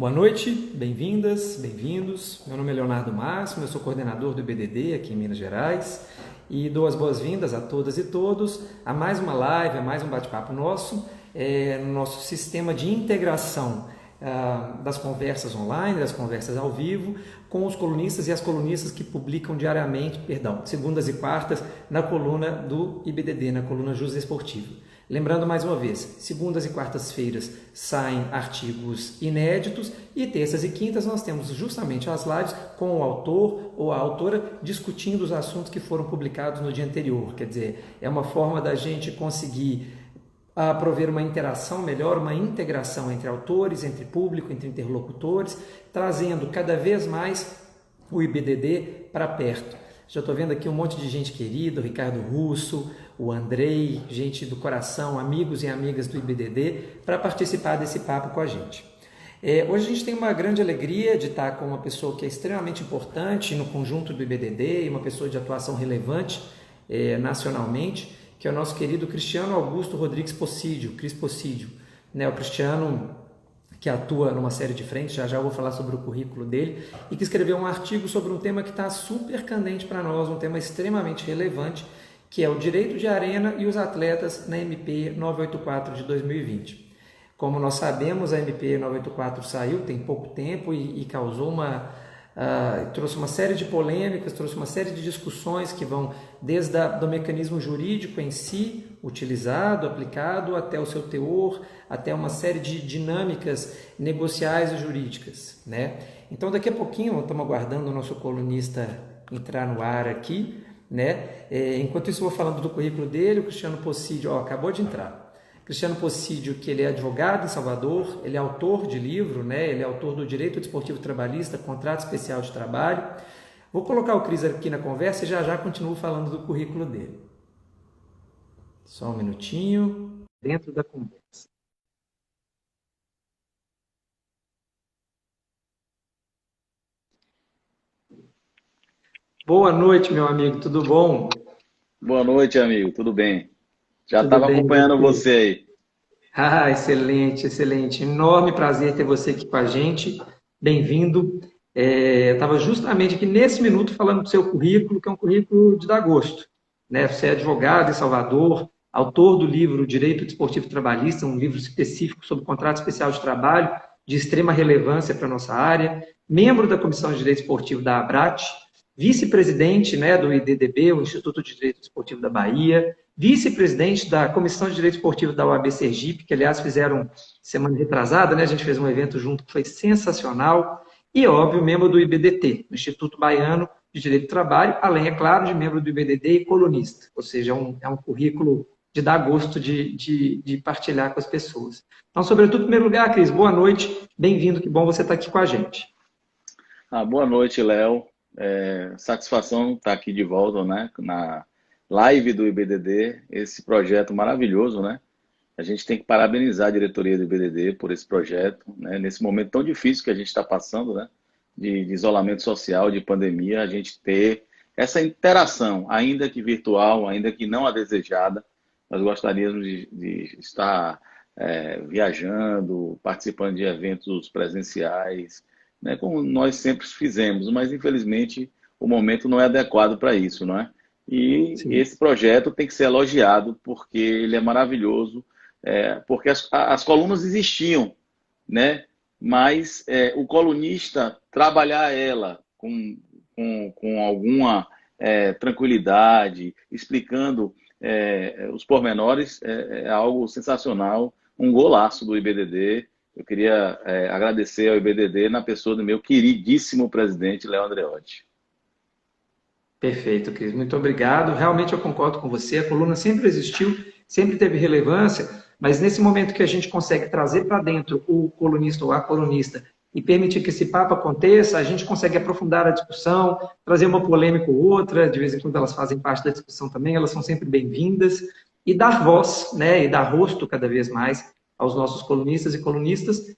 Boa noite, bem-vindas, bem-vindos. Meu nome é Leonardo Máximo, eu sou coordenador do IBDD aqui em Minas Gerais e dou as boas-vindas a todas e todos a mais uma live, a mais um bate-papo nosso, no nosso sistema de integração das conversas online, das conversas ao vivo, com os colunistas e as colunistas que publicam diariamente, segundas e quartas, na coluna do IBDD, na coluna Jus Esportivo. Lembrando mais uma vez, segundas e quartas-feiras saem artigos inéditos e terças e quintas nós temos justamente as lives com o autor ou a autora discutindo os assuntos que foram publicados no dia anterior. Quer dizer, é uma forma da gente conseguir prover uma interação melhor, uma integração entre autores, entre público, entre interlocutores, trazendo cada vez mais o IBDD para perto. Já estou vendo aqui um monte de gente querida, o Ricardo Russo, o Andrei, gente do coração, amigos e amigas do IBDD, para participar desse papo com a gente. Hoje a gente tem uma grande alegria de estar com uma pessoa que é extremamente importante no conjunto do IBDD e uma pessoa de atuação relevante nacionalmente, que é o nosso querido Cristiano Augusto Rodrigues Possídio, Cris Possídio. O Cristiano, que atua numa série de frentes, já vou falar sobre o currículo dele, e que escreveu um artigo sobre um tema que está super candente para nós, um tema extremamente relevante, que é o direito de arena e os atletas na MP 984 de 2020. Como nós sabemos, a MP 984 saiu tem pouco tempo e causou trouxe uma série de polêmicas, trouxe uma série de discussões que vão desde do mecanismo jurídico em si, utilizado, aplicado, até o seu teor, até uma série de dinâmicas negociais e jurídicas. Então, daqui a pouquinho, estamos aguardando o nosso colunista entrar no ar aqui. Enquanto isso, eu vou falando do currículo dele. O Cristiano Possídio acabou de entrar. Cristiano Possídio, que ele é advogado em Salvador, ele é autor de livro, ele é autor do Direito Desportivo Trabalhista, Contrato Especial de Trabalho. Vou colocar o Cris aqui na conversa e já continuo falando do currículo dele. Só um minutinho. Dentro da conversa. Boa noite, meu amigo, tudo bom? Boa noite, amigo, tudo bem? Já Tudo estava bem, acompanhando você? você aí. Excelente, excelente. Enorme prazer ter você aqui com a gente. Bem-vindo. Eu estava justamente aqui nesse minuto falando do seu currículo, que é um currículo de dar gosto. Você é advogado em Salvador, autor do livro Direito Desportivo Trabalhista, um livro específico sobre contrato especial de trabalho, de extrema relevância para a nossa área, membro da Comissão de Direito Esportivo da ABRAT, vice-presidente do IDDB, o Instituto de Direito Desportivo da Bahia, vice-presidente da Comissão de Direito Esportivo da UAB Sergipe, que, aliás, fizeram semana retrasada, a gente fez um evento junto que foi sensacional, e, óbvio, membro do IBDT, Instituto Baiano de Direito do Trabalho, além, é claro, de membro do IBDD e colunista, ou seja, é um currículo de dar gosto de partilhar com as pessoas. Então, sobretudo, em primeiro lugar, Cris, boa noite, bem-vindo, que bom você estar aqui com a gente. Boa noite, Léo. Satisfação estar aqui de volta, na live do IBDD, esse projeto maravilhoso, A gente tem que parabenizar a diretoria do IBDD por esse projeto, Nesse momento tão difícil que a gente está passando, de isolamento social, de pandemia, a gente ter essa interação, ainda que virtual, ainda que não a desejada. Nós gostaríamos de estar viajando, participando de eventos presenciais, como nós sempre fizemos, mas infelizmente o momento não é adequado para isso, E Sim. esse projeto tem que ser elogiado porque ele é maravilhoso, porque as colunas existiam, Mas o colunista trabalhar ela com alguma tranquilidade, explicando os pormenores, é algo sensacional, um golaço do IBDD. Eu queria agradecer ao IBDD na pessoa do meu queridíssimo presidente, Léo Andreotti. Perfeito, Cris. Muito obrigado. Realmente eu concordo com você. A coluna sempre existiu, sempre teve relevância, mas nesse momento que a gente consegue trazer para dentro o colunista ou a colunista e permitir que esse papo aconteça, a gente consegue aprofundar a discussão, trazer uma polêmica ou outra, de vez em quando elas fazem parte da discussão também, elas são sempre bem-vindas, e dar voz, e dar rosto cada vez mais aos nossos colunistas e colunistas,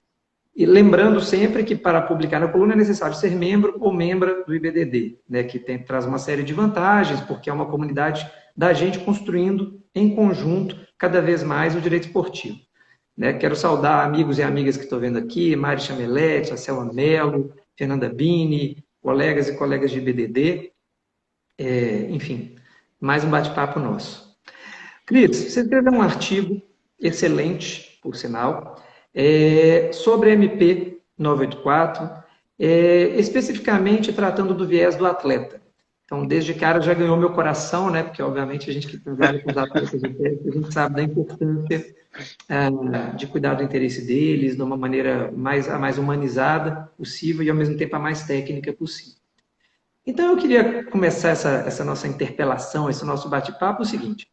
e lembrando sempre que para publicar na coluna é necessário ser membro ou membra do IBDD, que traz uma série de vantagens, porque é uma comunidade da gente construindo em conjunto cada vez mais o direito esportivo. né? Quero saudar amigos e amigas que estou vendo aqui, Mari Chamelete, a Selma Mello, Fernanda Bini, colegas e colegas de BDD, enfim, mais um bate-papo nosso. Cris, você escreveu um artigo excelente, por sinal, sobre MP 984, especificamente tratando do viés do atleta. Então, desde cara já ganhou meu coração, né? Porque, obviamente, a gente que trabalha com os atletas de teste, a gente sabe da importância de cuidar do interesse deles de uma maneira a mais humanizada possível e, ao mesmo tempo, a mais técnica possível. Então, eu queria começar essa nossa interpelação, esse nosso bate-papo, o seguinte.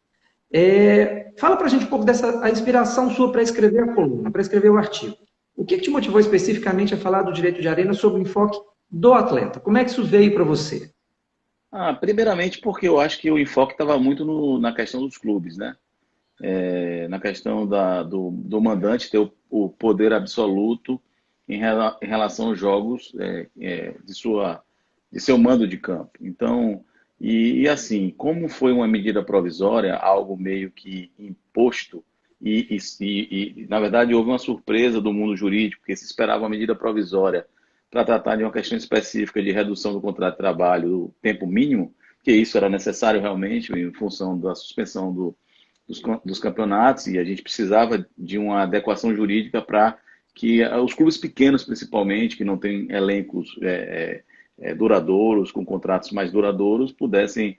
Fala para a gente um pouco a inspiração sua para escrever a coluna, para escrever o artigo. O que te motivou especificamente a falar do direito de arena sob o enfoque do atleta? Como é que isso veio para você? Primeiramente porque eu acho que o enfoque estava muito na questão dos clubes, né? Na questão do mandante ter o poder absoluto em relação aos jogos de seu mando de campo. Então, assim, como foi uma medida provisória, algo meio que imposto, na verdade houve uma surpresa do mundo jurídico, porque se esperava uma medida provisória para tratar de uma questão específica de redução do contrato de trabalho, do tempo mínimo, que isso era necessário realmente em função da suspensão dos campeonatos, e a gente precisava de uma adequação jurídica para que os clubes pequenos, principalmente, que não têm elencos duradouros, com contratos mais duradouros, pudessem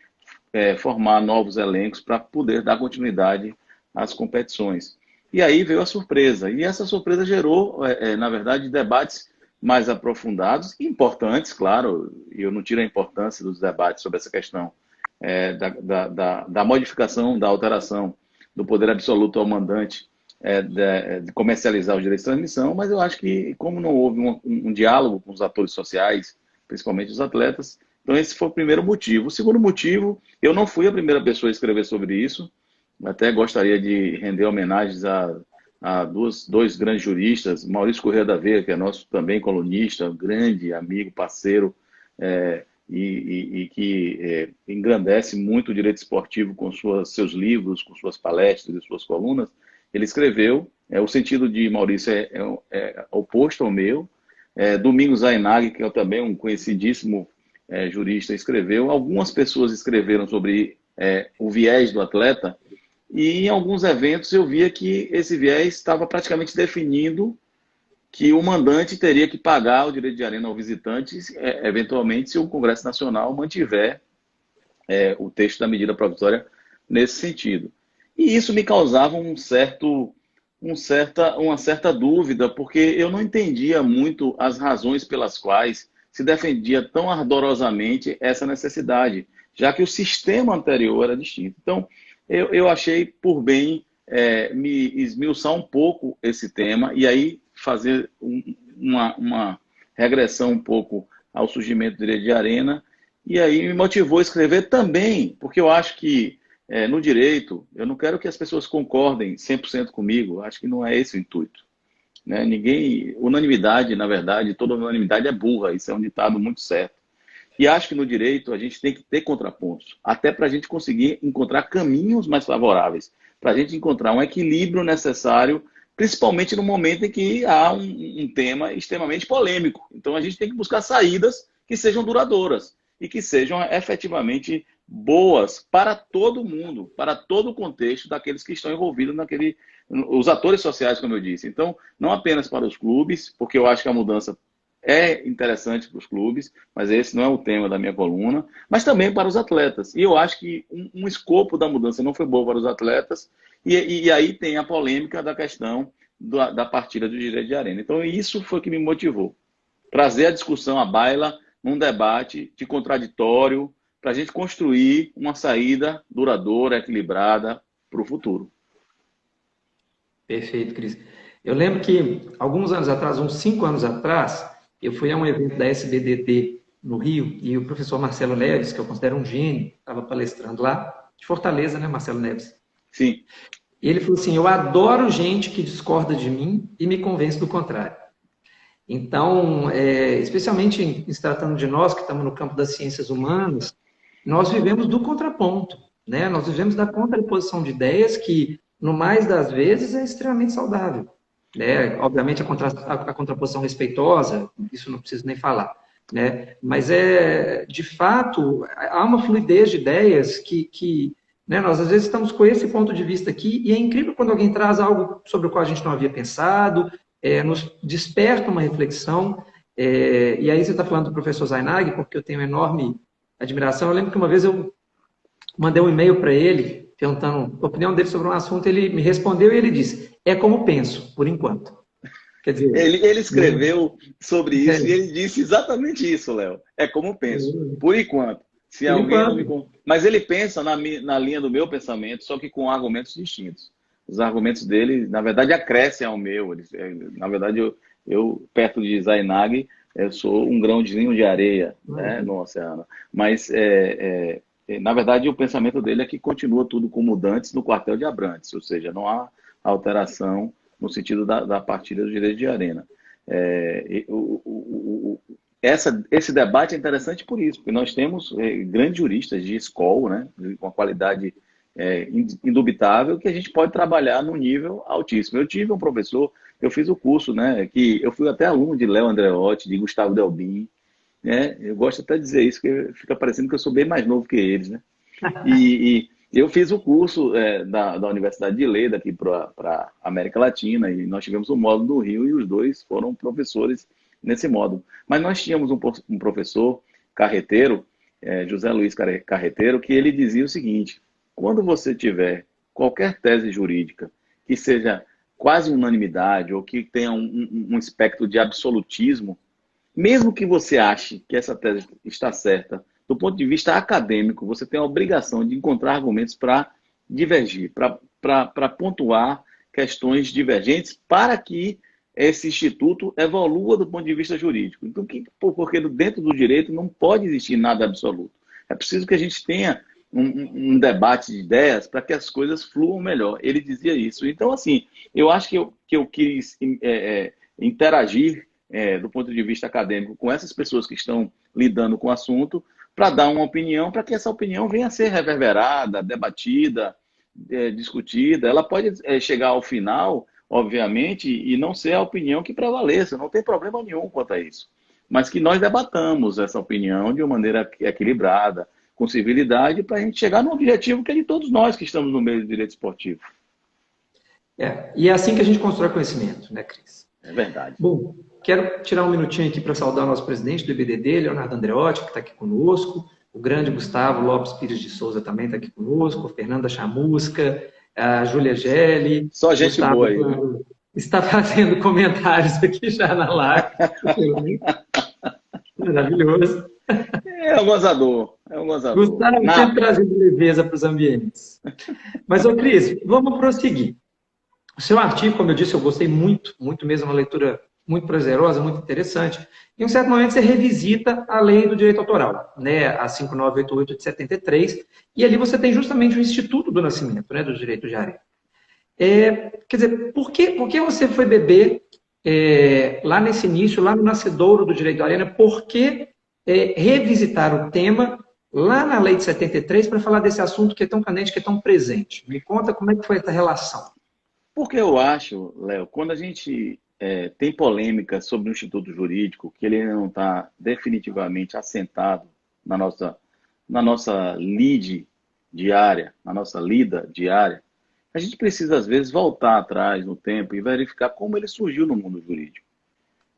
formar novos elencos para poder dar continuidade às competições. E aí veio a surpresa, e essa surpresa gerou, na verdade, debates mais aprofundados e importantes, claro, e eu não tiro a importância dos debates sobre essa questão da modificação, da alteração do poder absoluto ao mandante de comercializar os direitos de transmissão, mas eu acho que, como não houve um diálogo com os atores sociais, principalmente os atletas, então esse foi o primeiro motivo. O segundo motivo, eu não fui a primeira pessoa a escrever sobre isso, até gostaria de render homenagens a dois grandes juristas, Maurício Corrêa da Veiga, que é nosso também colunista, grande amigo, parceiro, e que engrandece muito o direito esportivo com seus livros, com suas palestras e suas colunas. Ele escreveu, o sentido de Maurício é oposto ao meu. Domingos Zainag, que é também um conhecidíssimo jurista, escreveu. Algumas pessoas escreveram sobre o viés do atleta, e em alguns eventos eu via que esse viés estava praticamente definindo que o mandante teria que pagar o direito de arena ao visitante, eventualmente, se o Congresso Nacional mantiver o texto da medida provisória nesse sentido. E isso me causava uma certa dúvida, porque eu não entendia muito as razões pelas quais se defendia tão ardorosamente essa necessidade, já que o sistema anterior era distinto. Então, eu achei por bem me esmiuçar um pouco esse tema e aí fazer uma regressão um pouco ao surgimento do direito de arena, e aí me motivou a escrever também, porque eu acho que no direito, eu não quero que as pessoas concordem 100% comigo, acho que não é esse o intuito. Né? Unanimidade, na verdade, toda unanimidade é burra, isso é um ditado muito certo. E acho que no direito a gente tem que ter contrapontos, até para a gente conseguir encontrar caminhos mais favoráveis, para a gente encontrar um equilíbrio necessário, principalmente no momento em que há um tema extremamente polêmico. Então a gente tem que buscar saídas que sejam duradouras e que sejam efetivamente boas para todo mundo, para todo o contexto daqueles que estão envolvidos os atores sociais, como eu disse. Então, não apenas para os clubes, porque eu acho que a mudança é interessante para os clubes, mas esse não é o tema da minha coluna, mas também para os atletas. E eu acho que um escopo da mudança não foi bom para os atletas, e aí tem a polêmica da questão da partida do direito de arena. Então isso foi o que me motivou. Trazer a discussão à baila, num debate de contraditório, para a gente construir uma saída duradoura, equilibrada para o futuro. Perfeito, Cris. Eu lembro que alguns anos atrás, uns 5 anos atrás, eu fui a um evento da SBDT no Rio, e o professor Marcelo Neves, que eu considero um gênio, estava palestrando lá, de Fortaleza, né, Marcelo Neves? Sim. E ele falou assim, eu adoro gente que discorda de mim e me convence do contrário. Então, especialmente em se tratando de nós, que estamos no campo das ciências humanas, nós vivemos do contraponto, né? Nós vivemos da contraposição de ideias que no mais das vezes, é extremamente saudável. Né? Obviamente, a contraposição respeitosa, isso não preciso nem falar. Né? Mas, de fato, há uma fluidez de ideias que né, nós, às vezes, estamos com esse ponto de vista aqui, e é incrível quando alguém traz algo sobre o qual a gente não havia pensado, nos desperta uma reflexão. E aí você está falando do professor Zainag, porque eu tenho enorme admiração. Eu lembro que uma vez eu mandei um e-mail para ele, perguntando a opinião dele sobre um assunto, ele me respondeu e ele disse, é como penso, por enquanto. Quer dizer... Ele escreveu sobre isso e ele disse exatamente isso, Léo. É como penso, por enquanto. Se por alguém enquanto. não me... Mas ele pensa na linha do meu pensamento, só que com argumentos distintos. Os argumentos dele, na verdade, acrescem ao meu. Na verdade, eu perto de Zainag, eu sou um grãozinho de areia, né, no oceano. Mas, na verdade, o pensamento dele é que continua tudo como dantes no quartel de Abrantes, ou seja, não há alteração no sentido da partilha do direito de arena. Esse debate é interessante por isso, porque nós temos grandes juristas de escola, né, com uma qualidade indubitável, que a gente pode trabalhar num nível altíssimo. Eu tive um professor, eu fiz o curso, né, que eu fui até aluno de Léo Andreotti, de Gustavo Delbin, né, eu gosto até de dizer isso, porque fica parecendo que eu sou bem mais novo que eles, né? E eu fiz o curso da Universidade de Lleida aqui para a América Latina, e nós tivemos um módulo do Rio, e os dois foram professores nesse módulo. Mas nós tínhamos um professor carreteiro, José Luiz Carreteiro, que ele dizia o seguinte: quando você tiver qualquer tese jurídica que seja quase unanimidade, ou que tenha um espectro de absolutismo, mesmo que você ache que essa tese está certa, do ponto de vista acadêmico, você tem a obrigação de encontrar argumentos para divergir, para pontuar questões divergentes para que esse instituto evolua do ponto de vista jurídico. Então, porque dentro do direito não pode existir nada absoluto. É preciso que a gente tenha um debate de ideias para que as coisas fluam melhor. Ele dizia isso. Então, assim, eu acho que eu quis interagir do ponto de vista acadêmico com essas pessoas que estão lidando com o assunto, para dar uma opinião, para que essa opinião venha a ser reverberada, debatida, discutida. Ela pode chegar ao final, obviamente, e não ser a opinião que prevaleça, não tem problema nenhum quanto a isso. Mas que nós debatamos essa opinião de uma maneira equilibrada, com civilidade, para a gente chegar no objetivo que é de todos nós que estamos no meio do direito esportivo. E é assim que a gente constrói conhecimento, né, Cris? É verdade. Bom, quero tirar um minutinho aqui para saudar o nosso presidente do IBDD, Leonardo Andreotti, que está aqui conosco, o grande Gustavo Lopes Pires de Souza também está aqui conosco, Fernanda Chamusca, a Júlia Gelli. Só gente Gustavo boa aí, né? Está fazendo comentários aqui já na live. Maravilhoso. É um gozador. Gustavo sempre trazendo leveza para os ambientes. Mas, ô Cris, vamos prosseguir. O seu artigo, como eu disse, eu gostei muito, muito mesmo, uma leitura muito prazerosa, muito interessante. Em um certo momento você revisita a lei do direito autoral, né, a 5988 de 73, e ali você tem justamente o Instituto do Nascimento, né, do direito de arena. Quer dizer, por que você foi beber lá nesse início, lá no nascedouro do direito da arena, por que revisitar o tema lá na lei de 73 para falar desse assunto que é tão candente, que é tão presente? Me conta como é que foi essa relação. Porque eu acho, Léo, quando a gente tem polêmica sobre o Instituto Jurídico, que ele ainda não está definitivamente assentado na nossa lide diária, na nossa lida diária, a gente precisa, às vezes, voltar atrás no tempo e verificar como ele surgiu no mundo jurídico.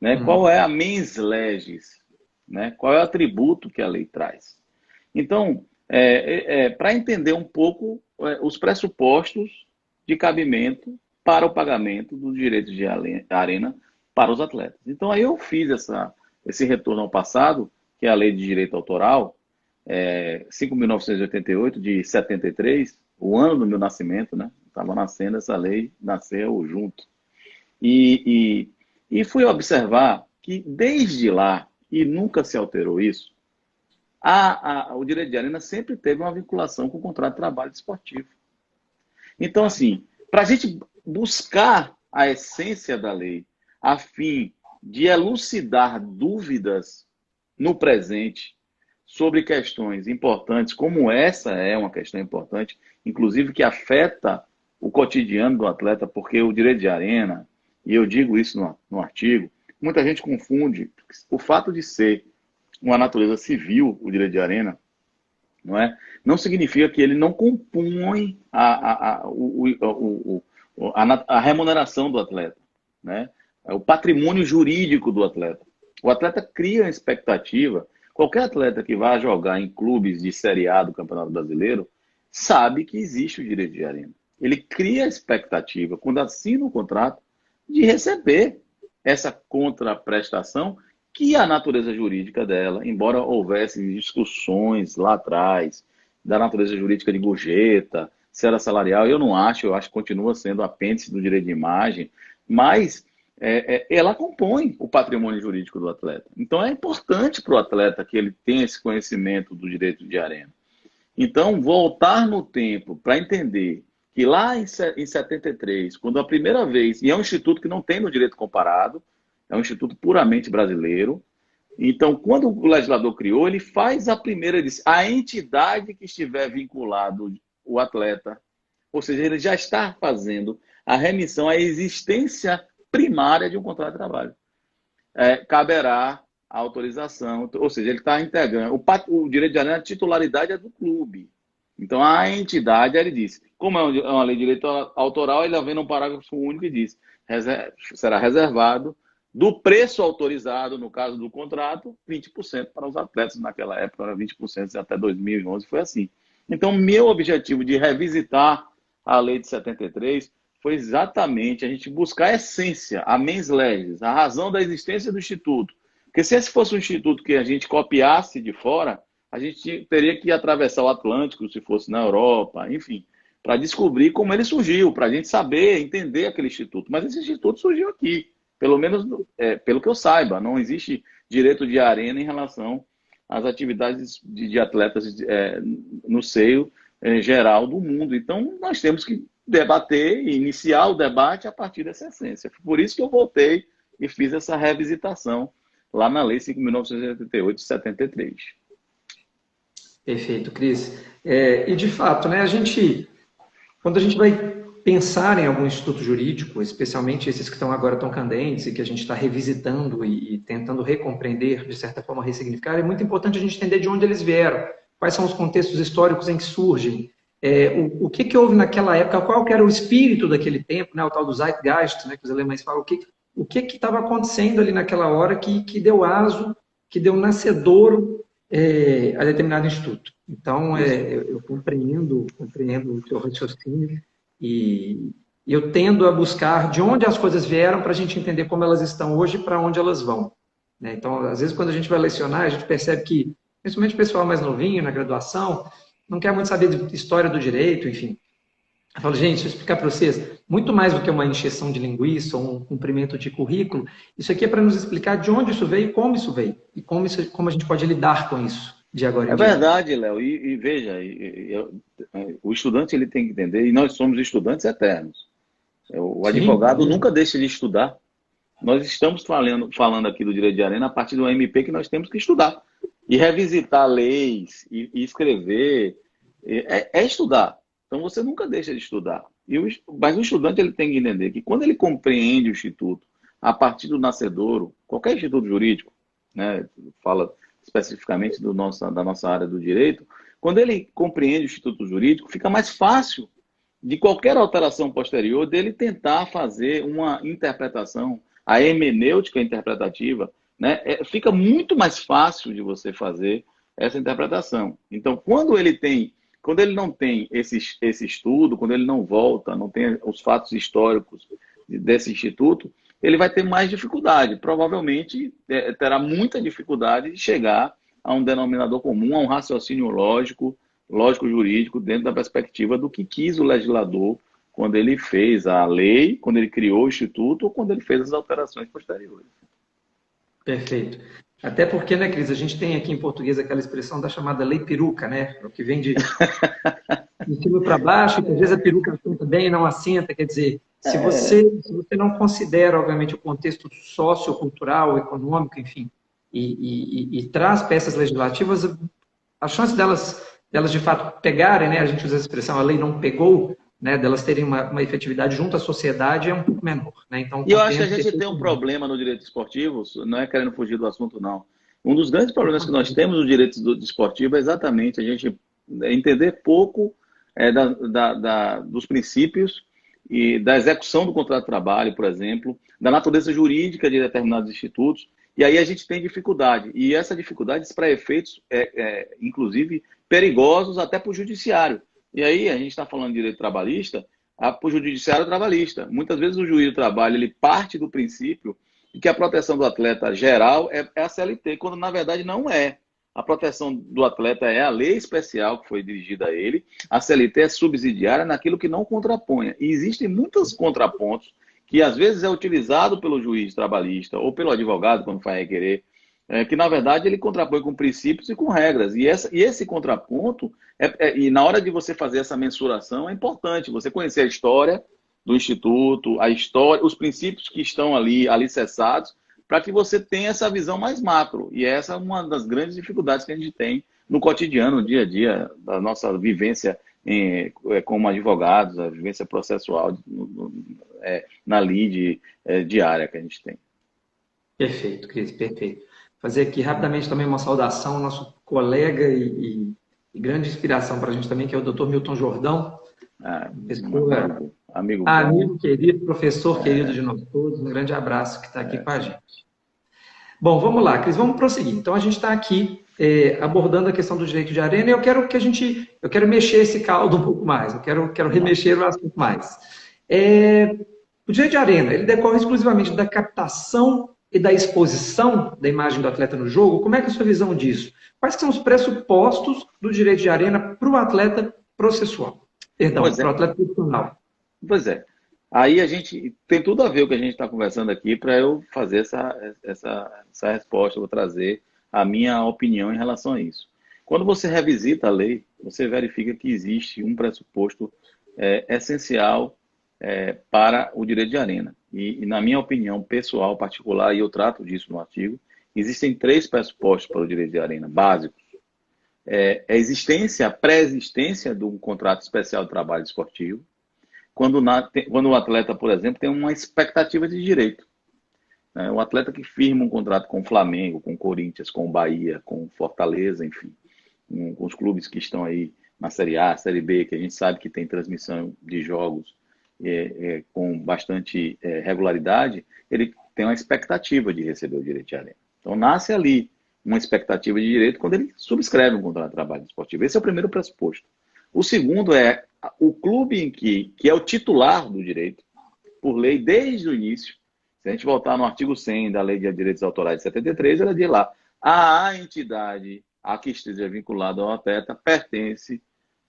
Né? Qual é a mens legis? Né? Qual é o atributo que a lei traz? Então, para entender um pouco os pressupostos de cabimento para o pagamento dos direitos de arena para os atletas. Então, aí eu fiz esse retorno ao passado, que é a Lei de Direito Autoral, 5.988, de 73, o ano do meu nascimento, né? Estava nascendo, essa lei nasceu junto. E fui observar que, desde lá, e nunca se alterou isso, o direito de arena sempre teve uma vinculação com o contrato de trabalho esportivo. Então, assim, para a gente buscar a essência da lei, a fim de elucidar dúvidas no presente sobre questões importantes, como essa é uma questão importante, inclusive que afeta o cotidiano do atleta, porque o direito de arena, e eu digo isso no artigo, muita gente confunde o fato de ser uma natureza civil, o direito de arena, não é? Não significa que ele não compõe a remuneração do atleta, né? É o patrimônio jurídico do atleta. O atleta cria uma expectativa. Qualquer atleta que vá jogar em clubes de Série A do Campeonato Brasileiro sabe que existe o direito de arena. Ele cria a expectativa, quando assina o contrato, de receber essa contraprestação, que a natureza jurídica dela, embora houvesse discussões lá atrás, da natureza jurídica de gorjeta, se era salarial, eu acho que continua sendo apêndice do direito de imagem, mas ela compõe o patrimônio jurídico do atleta. Então é importante para o atleta que ele tenha esse conhecimento do direito de arena. Então, voltar no tempo para entender que lá em 73, quando a primeira vez, e é um instituto que não tem no direito comparado, é um instituto puramente brasileiro, então, quando o legislador criou, ele faz a primeira, ele diz, a entidade que estiver vinculado o atleta, ou seja, ele já está fazendo a remissão à existência primária de um contrato de trabalho. Caberá a autorização, ou seja, ele está integrando. O direito de arena, a titularidade é do clube. Então, a entidade, ele diz, como é uma lei de direito autoral, ele vem num parágrafo único e diz, será reservado do preço autorizado, no caso do contrato, 20% para os atletas. Naquela época era 20%, até 2011 foi assim. Então, meu objetivo de revisitar a lei de 73 foi exatamente a gente buscar a essência, a mens legis, a razão da existência do Instituto. Porque se esse fosse um instituto que a gente copiasse de fora, a gente teria que atravessar o Atlântico, se fosse na Europa, enfim, para descobrir como ele surgiu, para a gente saber, entender aquele instituto. Mas esse instituto surgiu aqui, pelo menos pelo que eu saiba. Não existe direito de arena em relação às atividades de atletas no seio geral do mundo. Então, nós temos que debater e iniciar o debate a partir dessa essência. Por isso que eu voltei e fiz essa revisitação lá na Lei 5.988 de 73. Perfeito, Cris. E de fato, né, quando a gente vai pensar em algum instituto jurídico, especialmente esses que estão agora tão candentes e que a gente está revisitando e tentando recompreender, de certa forma ressignificar, é muito importante a gente entender de onde eles vieram, quais são os contextos históricos em que surgem, o que houve naquela época, qual que era o espírito daquele tempo, né, o tal do Zeitgeist, né, que os alemães falam, o que estava acontecendo ali naquela hora que deu aso, que deu nascedouro a determinado instituto. Então, eu compreendo o teu raciocínio e eu tendo a buscar de onde as coisas vieram para a gente entender como elas estão hoje e para onde elas vão. Né? Então, às vezes, quando a gente vai lecionar, a gente percebe que, principalmente o pessoal mais novinho, na graduação, não quer muito saber de história do direito, enfim. Eu falo, gente, deixa eu explicar para vocês, muito mais do que uma encheção de linguiça ou um cumprimento de currículo, isso aqui é para nos explicar de onde isso veio e como a gente pode lidar com isso de agora em diante. É verdade, Léo, e veja, o estudante ele tem que entender, e nós somos estudantes eternos. O advogado nunca deixa de estudar. Nós estamos falando aqui do direito de arena a partir do MP que nós temos que estudar. E revisitar leis, e escrever, estudar. Então você nunca deixa de estudar. Mas o estudante ele tem que entender que quando ele compreende o instituto a partir do nascedouro, qualquer instituto jurídico, né, fala especificamente da nossa área do direito, quando ele compreende o instituto jurídico, fica mais fácil de qualquer alteração posterior dele tentar fazer uma interpretação, a hermenêutica interpretativa, né, fica muito mais fácil de você fazer essa interpretação. Então, quando ele não tem esse estudo, quando ele não volta, não tem os fatos históricos desse instituto, ele vai ter mais dificuldade. Provavelmente terá muita dificuldade de chegar a um denominador comum, a um raciocínio lógico-jurídico, dentro da perspectiva do que quis o legislador quando ele fez a lei, quando ele criou o instituto ou quando ele fez as alterações posteriores. Perfeito. Até porque, né, Cris, a gente tem aqui em português aquela expressão da chamada lei peruca, né? O que vem de cima para baixo, que às vezes a peruca assenta bem e não assenta. Quer dizer, se você não considera, obviamente, o contexto sociocultural, econômico, enfim, e traz peças legislativas, a chance delas de fato pegarem, né? A gente usa a expressão, a lei não pegou, né, delas terem uma efetividade junto à sociedade é um pouco menor. Né? Então, E eu acho que a gente tem um problema no direito esportivo, não é querendo fugir do assunto, não. Um dos grandes problemas que nós temos no direito desportivo é exatamente a gente entender pouco dos princípios e da execução do contrato de trabalho, por exemplo, da natureza jurídica de determinados institutos, e aí a gente tem dificuldade. E essa dificuldade para efeitos, inclusive, perigosos até para o judiciário. E aí a gente está falando de direito trabalhista, para o judiciário trabalhista. Muitas vezes o juiz do trabalho ele parte do princípio de que a proteção do atleta geral é a CLT, quando na verdade não é. A proteção do atleta é a lei especial que foi dirigida a ele, a CLT é subsidiária naquilo que não contraponha. E existem muitos contrapontos que às vezes é utilizado pelo juiz trabalhista ou pelo advogado quando vai requerer, que na verdade ele contrapõe com princípios e com regras. E esse contraponto, e na hora de você fazer essa mensuração, é importante você conhecer a história do Instituto, a história, os princípios que estão ali alicerçados, para que você tenha essa visão mais macro. E essa é uma das grandes dificuldades que a gente tem no cotidiano, no dia a dia, da nossa vivência como advogados, a vivência processual na lide diária que a gente tem. Perfeito, Cris, perfeito. Fazer aqui rapidamente também uma saudação ao nosso colega e grande inspiração para a gente também, que é o Dr. Milton Jordão. Amigo querido, professor querido de nós todos, um grande abraço que está aqui com a gente. Bom, vamos lá, Cris, vamos prosseguir. Então, a gente está aqui abordando a questão do direito de arena e eu quero mexer esse caldo um pouco mais, eu quero remexer o assunto mais. O direito de arena, ele decorre exclusivamente da captação e da exposição da imagem do atleta no jogo. Como é que é a sua visão disso? Quais são os pressupostos do direito de arena para o atleta processual? Perdão, para o atleta profissional. Pois é. Aí a gente tem tudo a ver o que a gente está conversando aqui para eu fazer essa resposta, eu vou trazer a minha opinião em relação a isso. Quando você revisita a lei, você verifica que existe um pressuposto essencial para o direito de arena. E na minha opinião pessoal, particular, e eu trato disso no artigo, existem 3 pressupostos para o direito de arena, básicos. A pré-existência de um contrato especial de trabalho esportivo, quando o atleta, por exemplo, tem uma expectativa de direito. O atleta que firma um contrato com o Flamengo, com o Corinthians, com o Bahia, com o Fortaleza, enfim, com os clubes que estão aí na Série A, Série B, que a gente sabe que tem transmissão de jogos com bastante regularidade, ele tem uma expectativa de receber o direito de arena. Então, nasce ali uma expectativa de direito quando ele subscreve um contrato de trabalho esportivo. Esse é o primeiro pressuposto. O segundo é o clube que é o titular do direito, por lei, desde o início. Se a gente voltar no artigo 100 da Lei de Direitos Autorais de 73, ela diz lá, a entidade a que esteja vinculada ao atleta pertence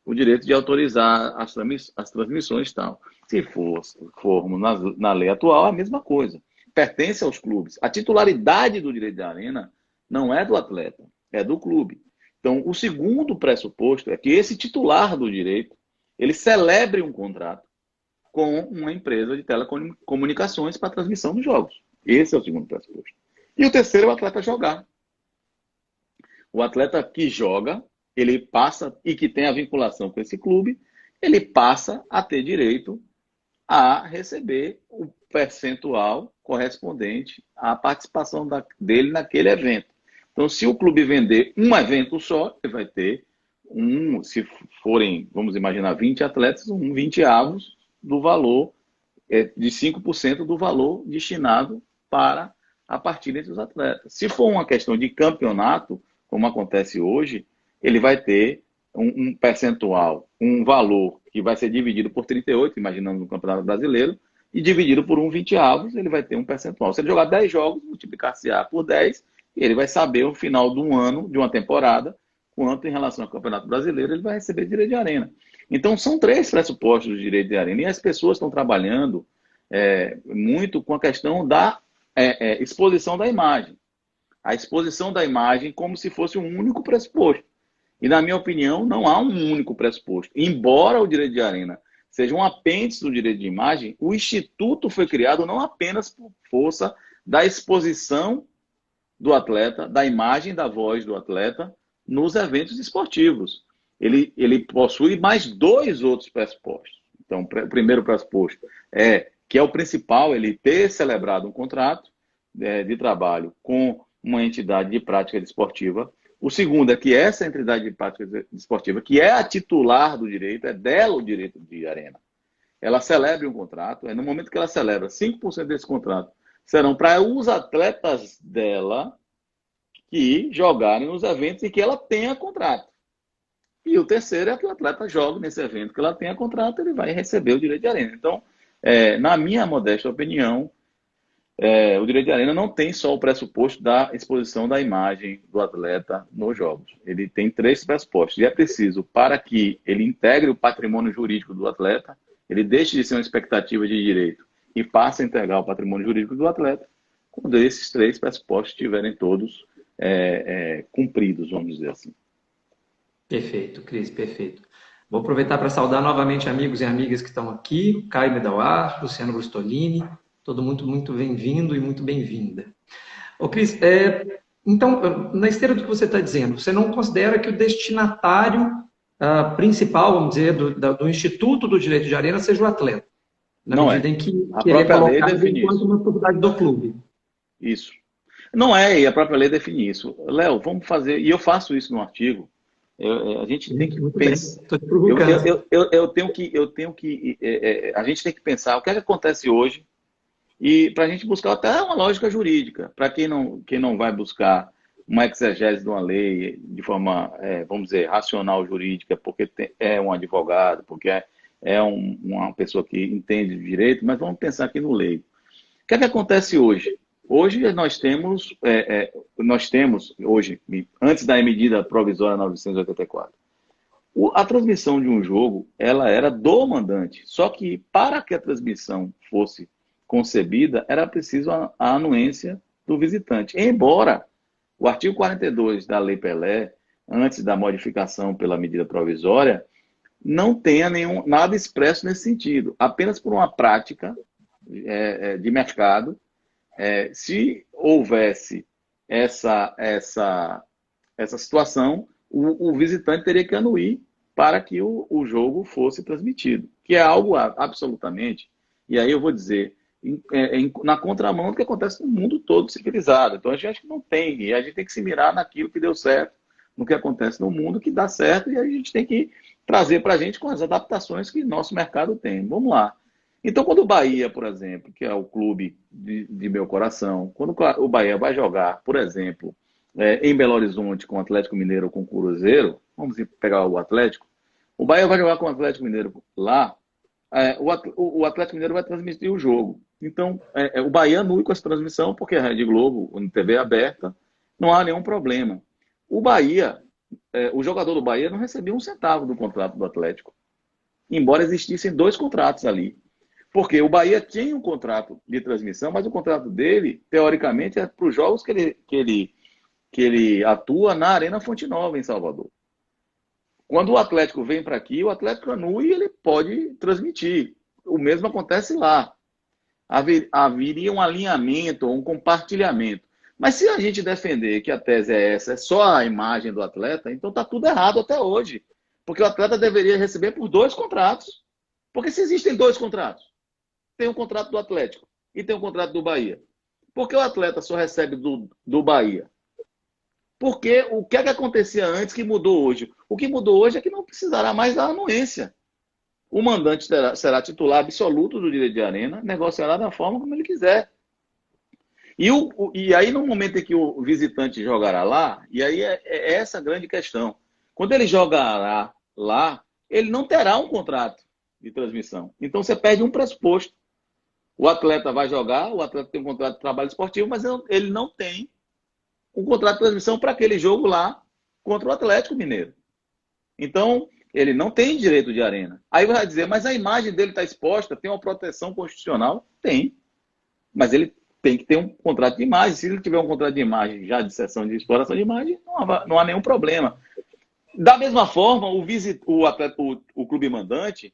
o direito de autorizar as transmissões e tal. Se formos na lei atual, é a mesma coisa. Pertence aos clubes. A titularidade do direito de arena não é do atleta, é do clube. Então, o segundo pressuposto é que esse titular do direito, ele celebre um contrato com uma empresa de telecomunicações para transmissão dos jogos. Esse é o segundo pressuposto. E o terceiro é o atleta jogar. O atleta que joga, ele passa, e que tem a vinculação com esse clube, ele passa a ter direito a receber o percentual correspondente à participação dele naquele evento. Então, se o clube vender um evento só, ele vai ter se forem, vamos imaginar, 20 atletas, 20avos do valor, de 5% do valor destinado para a partida entre os atletas. Se for uma questão de campeonato, como acontece hoje, ele vai ter um percentual, um valor que vai ser dividido por 38, imaginando no Campeonato Brasileiro, e dividido por 20avos, ele vai ter um percentual. Se ele jogar 10 jogos, multiplicar-se-á por 10, e ele vai saber no final de um ano, de uma temporada, quanto em relação ao Campeonato Brasileiro ele vai receber direito de arena. Então, são 3 pressupostos do direito de arena, e as pessoas estão trabalhando muito com a questão da exposição da imagem. A exposição da imagem como se fosse um único pressuposto. E, na minha opinião, não há um único pressuposto. Embora o direito de arena seja um apêndice do direito de imagem, o Instituto foi criado não apenas por força da exposição do atleta, da imagem da voz do atleta nos eventos esportivos. Ele possui mais 2 outros pressupostos. Então, o primeiro pressuposto é que é o principal ele ter celebrado um contrato de trabalho com uma entidade de prática desportiva. O segundo é que essa entidade de prática desportiva, que é a titular do direito, é dela o direito de arena, ela celebre um contrato, no momento que ela celebra, 5% desse contrato serão para os atletas dela que jogarem nos eventos em que ela tenha contrato. E o terceiro é que o atleta joga nesse evento que ela tenha contrato, ele vai receber o direito de arena. Então, na minha modesta opinião, o direito de arena não tem só o pressuposto da exposição da imagem do atleta nos jogos. Ele tem 3 pressupostos. E é preciso, para que ele integre o patrimônio jurídico do atleta, ele deixe de ser uma expectativa de direito e passe a integrar o patrimônio jurídico do atleta, quando esses 3 pressupostos estiverem todos cumpridos, vamos dizer assim. Perfeito, Cris, perfeito. Vou aproveitar para saudar novamente amigos e amigas que estão aqui, Caio Medauar, Luciano Brustolini, todo mundo muito bem-vindo e muito bem-vinda. Ô, Cris, então, na esteira do que você está dizendo, você não considera que o destinatário principal, vamos dizer, do Instituto do Direito de Arena seja o atleta, na Não medida é. em que A ele é própria lei colocado define enquanto isso. uma propriedade do clube. Isso. Não é, e a própria lei define isso. Léo, vamos fazer, e eu faço isso no artigo, a gente tem que Muito bem, pensar. estou te provocando. A gente tem que pensar o que é que acontece hoje e para a gente buscar até uma lógica jurídica. Para quem não vai buscar uma exegese de uma lei de forma, vamos dizer, racional jurídica, porque é um advogado, porque uma pessoa que entende de direito, mas vamos pensar aqui no leigo. O que é que acontece hoje? Hoje nós temos, hoje, antes da medida provisória 984, a transmissão de um jogo, ela era do mandante. Só que para que a transmissão fosse concebida, era preciso a anuência do visitante. Embora o artigo 42 da Lei Pelé, antes da modificação pela medida provisória, não tenha nada expresso nesse sentido. Apenas por uma prática de mercado, se houvesse essa situação, o visitante teria que anuir para que o jogo fosse transmitido, que é algo absolutamente, e aí eu vou dizer, na contramão do que acontece no mundo todo civilizado. Então a gente acha que não tem, e a gente tem que se mirar naquilo que deu certo, no que acontece no mundo, que dá certo, e a gente tem que trazer para a gente com as adaptações que nosso mercado tem. Vamos lá. Então, quando o Bahia, por exemplo, que é o clube de meu coração, quando o Bahia vai jogar, por exemplo, em Belo Horizonte com o Atlético Mineiro ou com o Cruzeiro, vamos pegar o Atlético, o Bahia vai jogar com o Atlético Mineiro lá, o Atlético Mineiro vai transmitir o jogo. Então, o Bahia anula com essa transmissão, porque a Rede Globo, na TV aberta, não há nenhum problema. O Bahia, o jogador do Bahia não recebia um centavo do contrato do Atlético, embora existissem 2 contratos ali. Porque o Bahia tinha um contrato de transmissão, mas o contrato dele, teoricamente, é para os jogos que ele atua na Arena Fonte Nova, em Salvador. Quando o Atlético vem para aqui, o Atlético anula e ele pode transmitir. O mesmo acontece lá. Haveria um alinhamento, um compartilhamento. Mas se a gente defender que a tese é essa, é só a imagem do atleta, então está tudo errado até hoje. Porque o atleta deveria receber por 2 contratos. Porque se existem 2 contratos, tem um contrato do Atlético e tem um contrato do Bahia. Por que o atleta só recebe do Bahia? Porque o que é que acontecia antes que mudou hoje? O que mudou hoje é que não precisará mais da anuência. O mandante será titular absoluto do direito de arena, negociará da forma como ele quiser. E aí, no momento em que o visitante jogará lá, e aí é essa a grande questão. Quando ele jogará lá, ele não terá um contrato de transmissão. Então, você perde um pressuposto. O atleta vai jogar, o atleta tem um contrato de trabalho esportivo, mas ele não tem um contrato de transmissão para aquele jogo lá contra o Atlético Mineiro. Então, ele não tem direito de arena. Aí vai dizer, mas a imagem dele está exposta, tem uma proteção constitucional? Tem. Mas ele tem que ter um contrato de imagem. Se ele tiver um contrato de imagem já de cessão de exploração de imagem, não há nenhum problema. Da mesma forma, o clube mandante,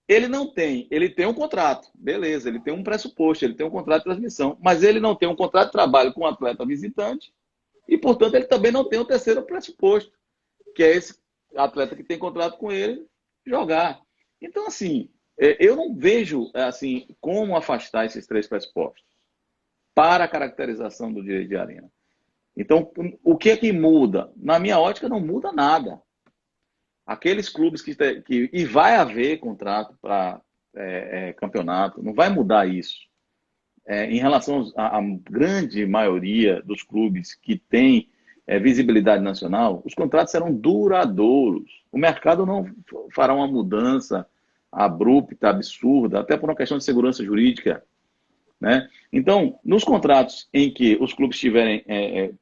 ele não tem, ele tem um contrato, beleza, ele tem um pressuposto, ele tem um contrato de transmissão, mas ele não tem um contrato de trabalho com o atleta visitante e, portanto, ele também não tem o terceiro pressuposto, que é esse atleta que tem contrato com ele jogar. Então, assim, Eu não vejo assim como afastar esses três pressupostos para a caracterização do direito de arena. Então, o que é que muda? Na minha ótica, não muda nada. Aqueles clubes e vai haver contrato para campeonato, não vai mudar isso. Em relação à grande maioria dos clubes que tem visibilidade nacional, os contratos serão duradouros. O mercado não fará uma mudança abrupta, absurda, até por uma questão de segurança jurídica, né? Então, nos contratos em que os clubes estiverem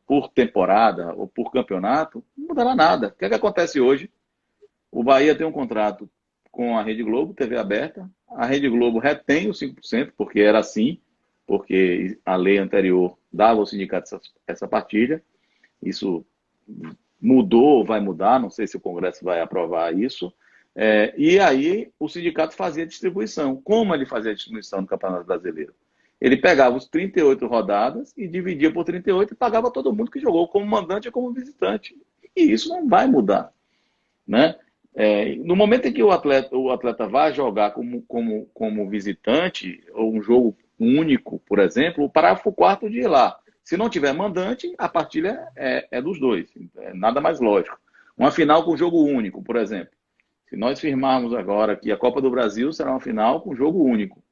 por temporada ou por campeonato, não mudará nada. O que é que acontece hoje? O Bahia tem um contrato com a Rede Globo, TV aberta. A Rede Globo retém os 5%, porque era assim, porque a lei anterior dava ao sindicato essa partilha. Isso mudou ou vai mudar, não sei se o Congresso vai aprovar isso. E aí o sindicato fazia a distribuição. Como ele fazia a distribuição no Campeonato Brasileiro? Ele pegava os 38 rodadas e dividia por 38 e pagava todo mundo que jogou, como mandante e como visitante. E isso não vai mudar, né? No momento em que o atleta vai jogar como visitante, ou um jogo único, por exemplo, o parágrafo 4º diz lá: se não tiver mandante, a partilha é dos dois. É nada mais lógico. Uma final com jogo único, por exemplo. Se nós firmarmos agora que a Copa do Brasil será uma final com jogo único.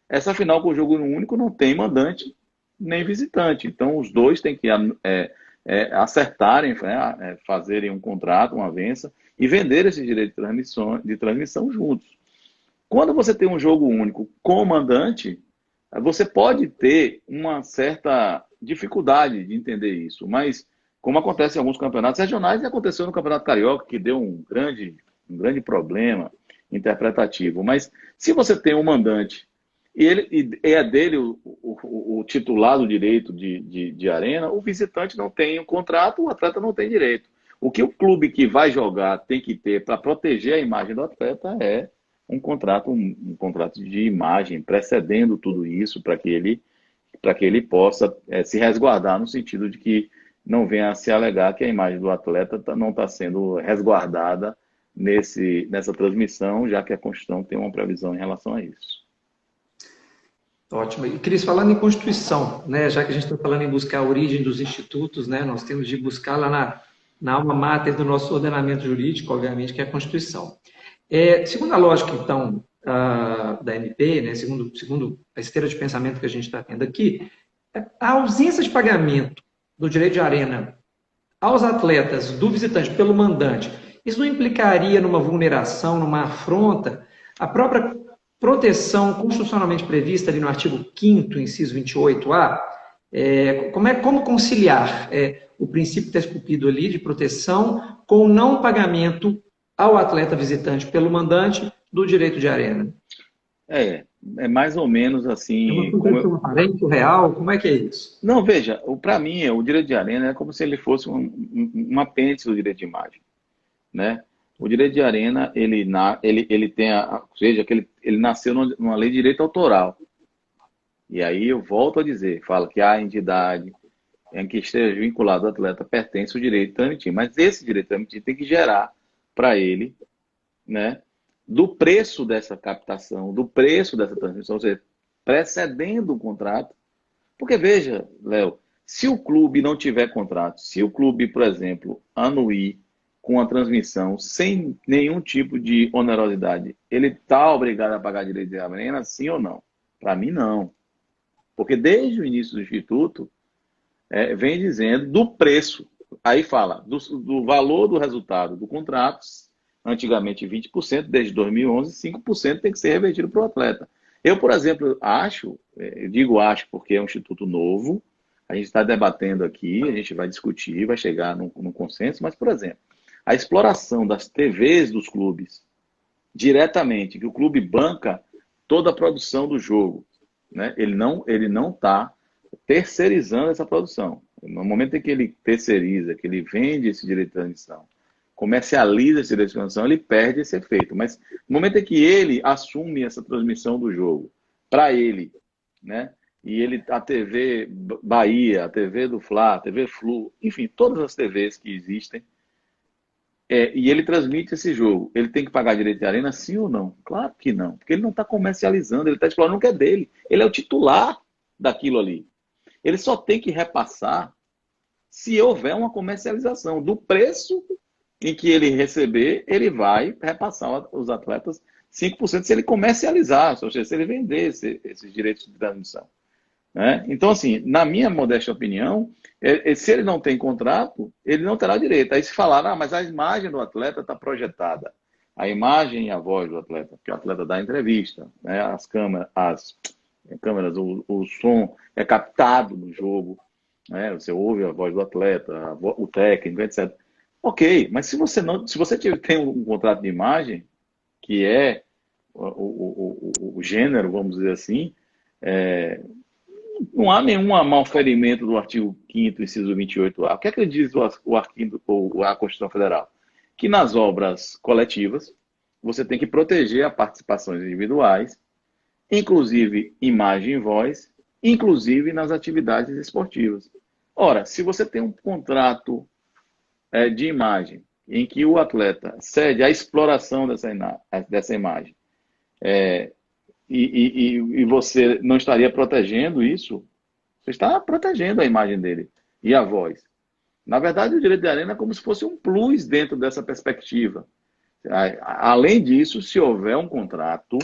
Essa final com jogo único não tem mandante nem visitante. Então, os dois têm que acertarem, fazerem um contrato, uma avença, e vender esse direito de transmissão juntos. Quando você tem um jogo único com mandante, você pode ter uma certa dificuldade de entender isso, mas como acontece em alguns campeonatos regionais, e aconteceu no Campeonato Carioca, que deu um grande problema interpretativo. Mas se você tem um mandante e é dele o titular do direito de arena, o visitante não tem o contrato, o atleta não tem direito. O que o clube que vai jogar tem que ter para proteger a imagem do atleta é um contrato de imagem, precedendo tudo isso para que ele possa se resguardar no sentido de que não venha a se alegar que a imagem do atleta não está sendo resguardada nessa transmissão, já que a Constituição tem uma previsão em relação a isso. Ótimo. E, Cris, falando em Constituição, né, já que a gente está falando em buscar a origem dos institutos, né, nós temos de buscar lá na alma mater do nosso ordenamento jurídico, obviamente, que é a Constituição. Segundo a lógica, então, da MP, né, segundo a esteira de pensamento que a gente está tendo aqui, a ausência de pagamento do direito de arena aos atletas do visitante pelo mandante, isso não implicaria numa vulneração, numa afronta à própria proteção constitucionalmente prevista ali no artigo 5º, inciso 28A? Como conciliar o princípio que está esculpido ali de proteção com o não pagamento ao atleta visitante pelo mandante do direito de arena? É mais ou menos assim. É uma proteção aparente, real? Como é que é isso? Não, veja, para mim, o direito de arena é como se ele fosse um apêndice do direito de imagem, né? O direito de arena, ele tem seja, que ele nasceu numa lei de direito autoral. E aí eu volto a dizer, fala que a entidade em que esteja vinculado ao atleta pertence o direito de transmitir. Mas esse direito de transmitir tem que gerar para ele, né, do preço dessa captação, do preço dessa transmissão, ou seja, precedendo o contrato. Porque veja, Léo, se o clube não tiver contrato, se o clube, por exemplo, anuir com a transmissão sem nenhum tipo de onerosidade, ele está obrigado a pagar direito de arena, sim ou não? Para mim, não. Porque desde o início do Instituto, vem dizendo do preço. Aí fala do valor do resultado do contrato, antigamente 20%, desde 2011, 5% tem que ser revertido para o atleta. Eu, por exemplo, acho porque é um instituto novo, a gente está debatendo aqui, a gente vai discutir, vai chegar num consenso, mas, por exemplo, a exploração das TVs dos clubes diretamente, que o clube banca toda a produção do jogo, né? Ele não está terceirizando essa produção. No momento em que ele terceiriza, que ele vende esse direito de transmissão, comercializa esse direito de transmissão, ele perde esse efeito. Mas no momento em que ele assume essa transmissão do jogo para ele, né? E a TV Bahia, a TV do Fla, a TV Flu, enfim, todas as TVs que existem, e ele transmite esse jogo. Ele tem que pagar direito de arena, sim ou não? Claro que não, porque ele não está comercializando, ele está explorando o que é dele. Ele é o titular daquilo ali. Ele só tem que repassar se houver uma comercialização do preço em que ele receber, ele vai repassar os atletas 5% se ele comercializar, ou seja, se ele vender esses direitos de transmissão. Né? Então, assim, na minha modesta opinião, se ele não tem contrato, ele não terá direito. Aí se falar, mas a imagem do atleta está projetada. A imagem e a voz do atleta, que o atleta dá entrevista, né? As câmeras, o som é captado no jogo, né? Você ouve a voz do atleta, o técnico, etc. Ok, mas se você tem um contrato de imagem, que é o gênero, vamos dizer assim, não há nenhum malferimento do artigo 5º, inciso 28A. O que é que diz a Constituição Federal? Que nas obras coletivas, você tem que proteger as participações individuais, inclusive imagem e voz, inclusive nas atividades esportivas. Ora, se você tem um contrato de imagem em que o atleta cede a exploração dessa imagem, e você não estaria protegendo isso, você está protegendo a imagem dele e a voz. Na verdade, o direito de arena é como se fosse um plus dentro dessa perspectiva. Além disso, se houver um contrato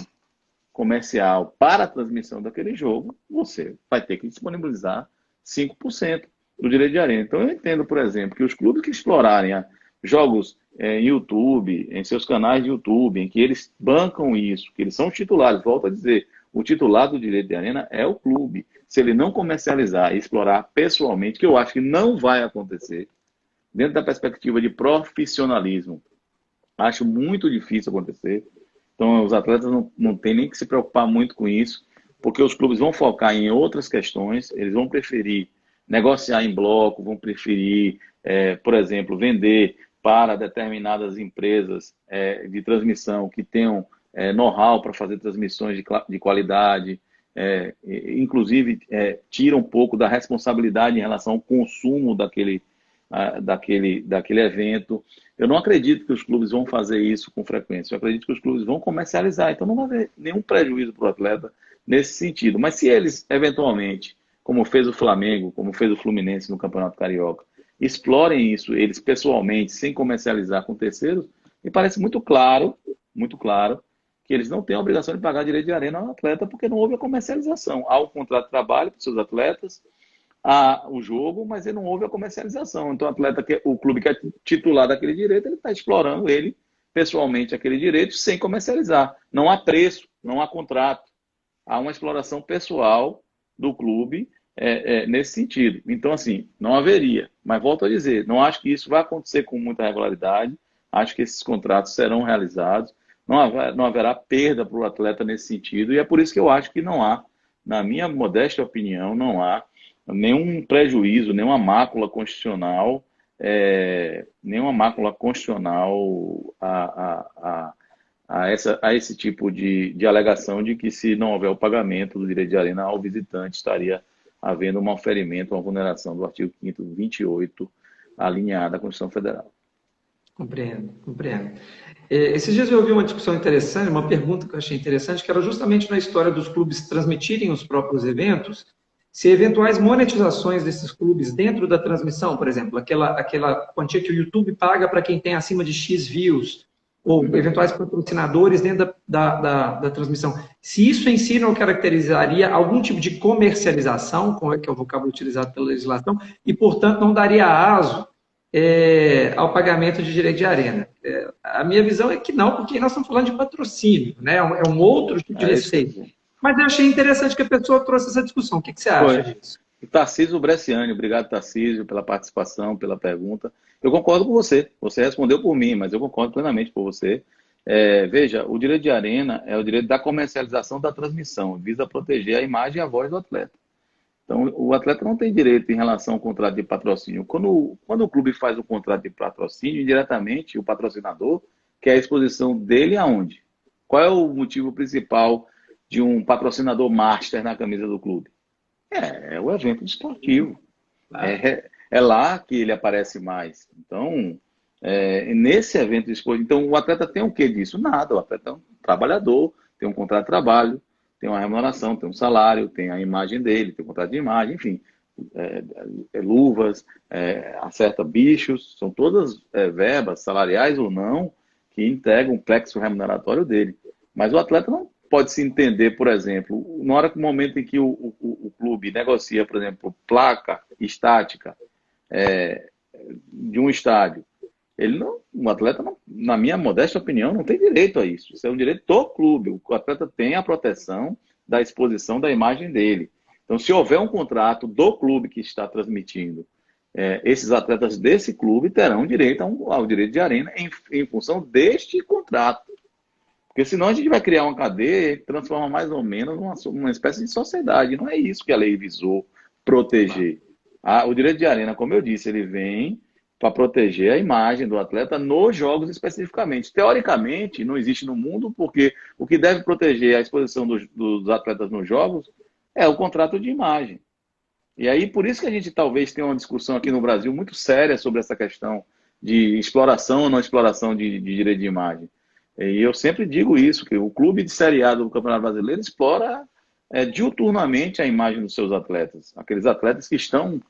comercial para a transmissão daquele jogo, você vai ter que disponibilizar 5% do direito de arena. Então, eu entendo, por exemplo, que os clubes que explorarem jogos em YouTube, em seus canais de YouTube, em que eles bancam isso, que eles são os titulares, volto a dizer, o titular do direito de arena é o clube. Se ele não comercializar e explorar pessoalmente, que eu acho que não vai acontecer, dentro da perspectiva de profissionalismo, acho muito difícil acontecer. Então, os atletas não têm nem que se preocupar muito com isso, porque os clubes vão focar em outras questões, eles vão preferir negociar em bloco, vão preferir, por exemplo, vender para determinadas empresas de transmissão que tenham know-how para fazer transmissões de qualidade, inclusive tira um pouco da responsabilidade em relação ao consumo daquele evento. Eu não acredito que os clubes vão fazer isso com frequência. Eu acredito que os clubes vão comercializar. Então não vai haver nenhum prejuízo para o atleta nesse sentido. Mas se eles, eventualmente, como fez o Flamengo, como fez o Fluminense no Campeonato Carioca, explorem isso, eles pessoalmente, sem comercializar com terceiros, me parece muito claro, que eles não têm a obrigação de pagar direito de arena ao atleta porque não houve a comercialização. Há um contrato de trabalho para os seus atletas, o jogo, mas ele não houve a comercialização. Então, o clube que é titular daquele direito, ele está explorando ele pessoalmente aquele direito sem comercializar. Não há preço, não há contrato. Há uma exploração pessoal do clube nesse sentido. Então, assim, não haveria. Mas volto a dizer, não acho que isso vai acontecer com muita regularidade. Acho que esses contratos serão realizados. Não haverá perda para o atleta nesse sentido. E é por isso que eu acho que não há, na minha modesta opinião, não há nenhum prejuízo, nenhuma mácula constitucional a esse tipo de alegação de que se não houver o pagamento do direito de arena ao visitante, estaria havendo um oferimento, uma vulneração do artigo 5º, 28, alinhada à Constituição Federal. Compreendo, compreendo. Esses dias eu ouvi uma discussão interessante, uma pergunta que eu achei interessante, que era justamente na história dos clubes transmitirem os próprios eventos, se eventuais monetizações desses clubes dentro da transmissão, por exemplo, aquela quantia que o YouTube paga para quem tem acima de X views, ou eventuais patrocinadores dentro da transmissão, se isso em si não caracterizaria algum tipo de comercialização, que é o vocábulo utilizado pela legislação, e, portanto, não daria aso ao pagamento de direito de arena. A minha visão é que não, porque nós estamos falando de patrocínio, né? É um outro tipo de receita. Mas eu achei interessante que a pessoa trouxe essa discussão. O que você acha disso? Tarcísio Bresciani, obrigado, Tarcísio, pela participação, pela pergunta. Eu concordo com você. Você respondeu por mim, mas eu concordo plenamente com você. Veja, o direito de arena é o direito da comercialização da transmissão, visa proteger a imagem e a voz do atleta. Então, o atleta não tem direito em relação ao contrato de patrocínio. Quando o clube faz o contrato de patrocínio, indiretamente, o patrocinador quer a exposição dele aonde? Qual é o motivo principal de um patrocinador master na camisa do clube? É o evento esportivo. É lá que ele aparece mais. Então, nesse evento esportivo. Então, o atleta tem o que disso? Nada. O atleta é um trabalhador, tem um contrato de trabalho, tem uma remuneração, tem um salário, tem a imagem dele, tem um contrato de imagem, enfim, luvas, acerta bichos, são todas verbas, salariais ou não, que integram o plexo remuneratório dele. Mas o atleta não pode se entender, por exemplo, na hora que o momento em que o clube negocia, por exemplo, placa estática de um estádio, ele não, um atleta, não, na minha modesta opinião, não tem direito a isso. Isso é um direito do clube. O atleta tem a proteção da exposição da imagem dele. Então, se houver um contrato do clube que está transmitindo, esses atletas desse clube terão direito ao direito de arena em função deste contrato. Porque senão a gente vai criar uma cadeia e transforma mais ou menos numa espécie de sociedade. Não é isso que a lei visou proteger. O direito de arena, como eu disse, ele vem para proteger a imagem do atleta nos jogos especificamente. Teoricamente, não existe no mundo, porque o que deve proteger a exposição dos atletas nos jogos é o contrato de imagem. E aí, por isso que a gente talvez tenha uma discussão aqui no Brasil muito séria sobre essa questão de exploração ou não exploração de direito de imagem. E eu sempre digo isso, que o clube de Série A do Campeonato Brasileiro explora diuturnamente a imagem dos seus atletas. Aqueles atletas que estão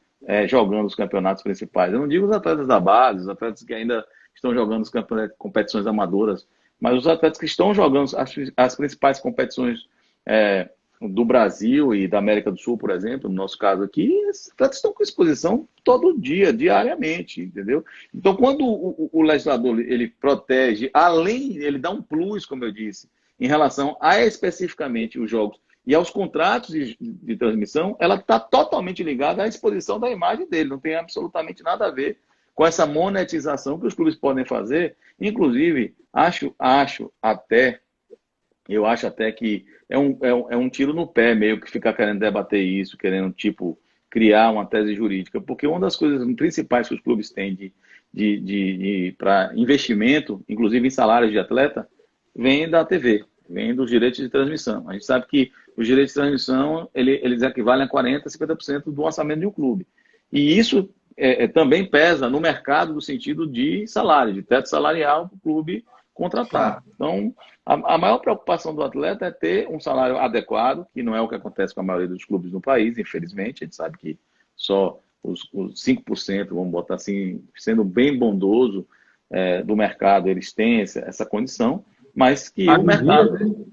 jogando os campeonatos principais. Eu não digo os atletas da base, os atletas que ainda estão jogando as competições amadoras, mas os atletas que estão jogando as principais competições do Brasil e da América do Sul, por exemplo, no nosso caso aqui, esses atletas estão com exposição todo dia, diariamente, entendeu? Então, quando o legislador ele protege, ele dá um plus, como eu disse, em relação a especificamente os jogos e aos contratos de transmissão, ela está totalmente ligada à exposição da imagem dele, não tem absolutamente nada a ver com essa monetização que os clubes podem fazer. Inclusive, eu acho até que é um tiro no pé meio que ficar querendo debater isso, querendo, tipo, criar uma tese jurídica, porque uma das coisas principais que os clubes têm para investimento, inclusive em salários de atleta, vem da TV, vem dos direitos de transmissão. A gente sabe que os direitos de transmissão, eles equivalem a 40%, 50% do orçamento de um clube. E isso também pesa no mercado no sentido de salário, de teto salarial para o clube contratar. Então, a maior preocupação do atleta é ter um salário adequado, que não é o que acontece com a maioria dos clubes no país, infelizmente. A gente sabe que só os 5%, vamos botar assim, sendo bem bondoso do mercado, eles têm essa condição, mas que o mercado...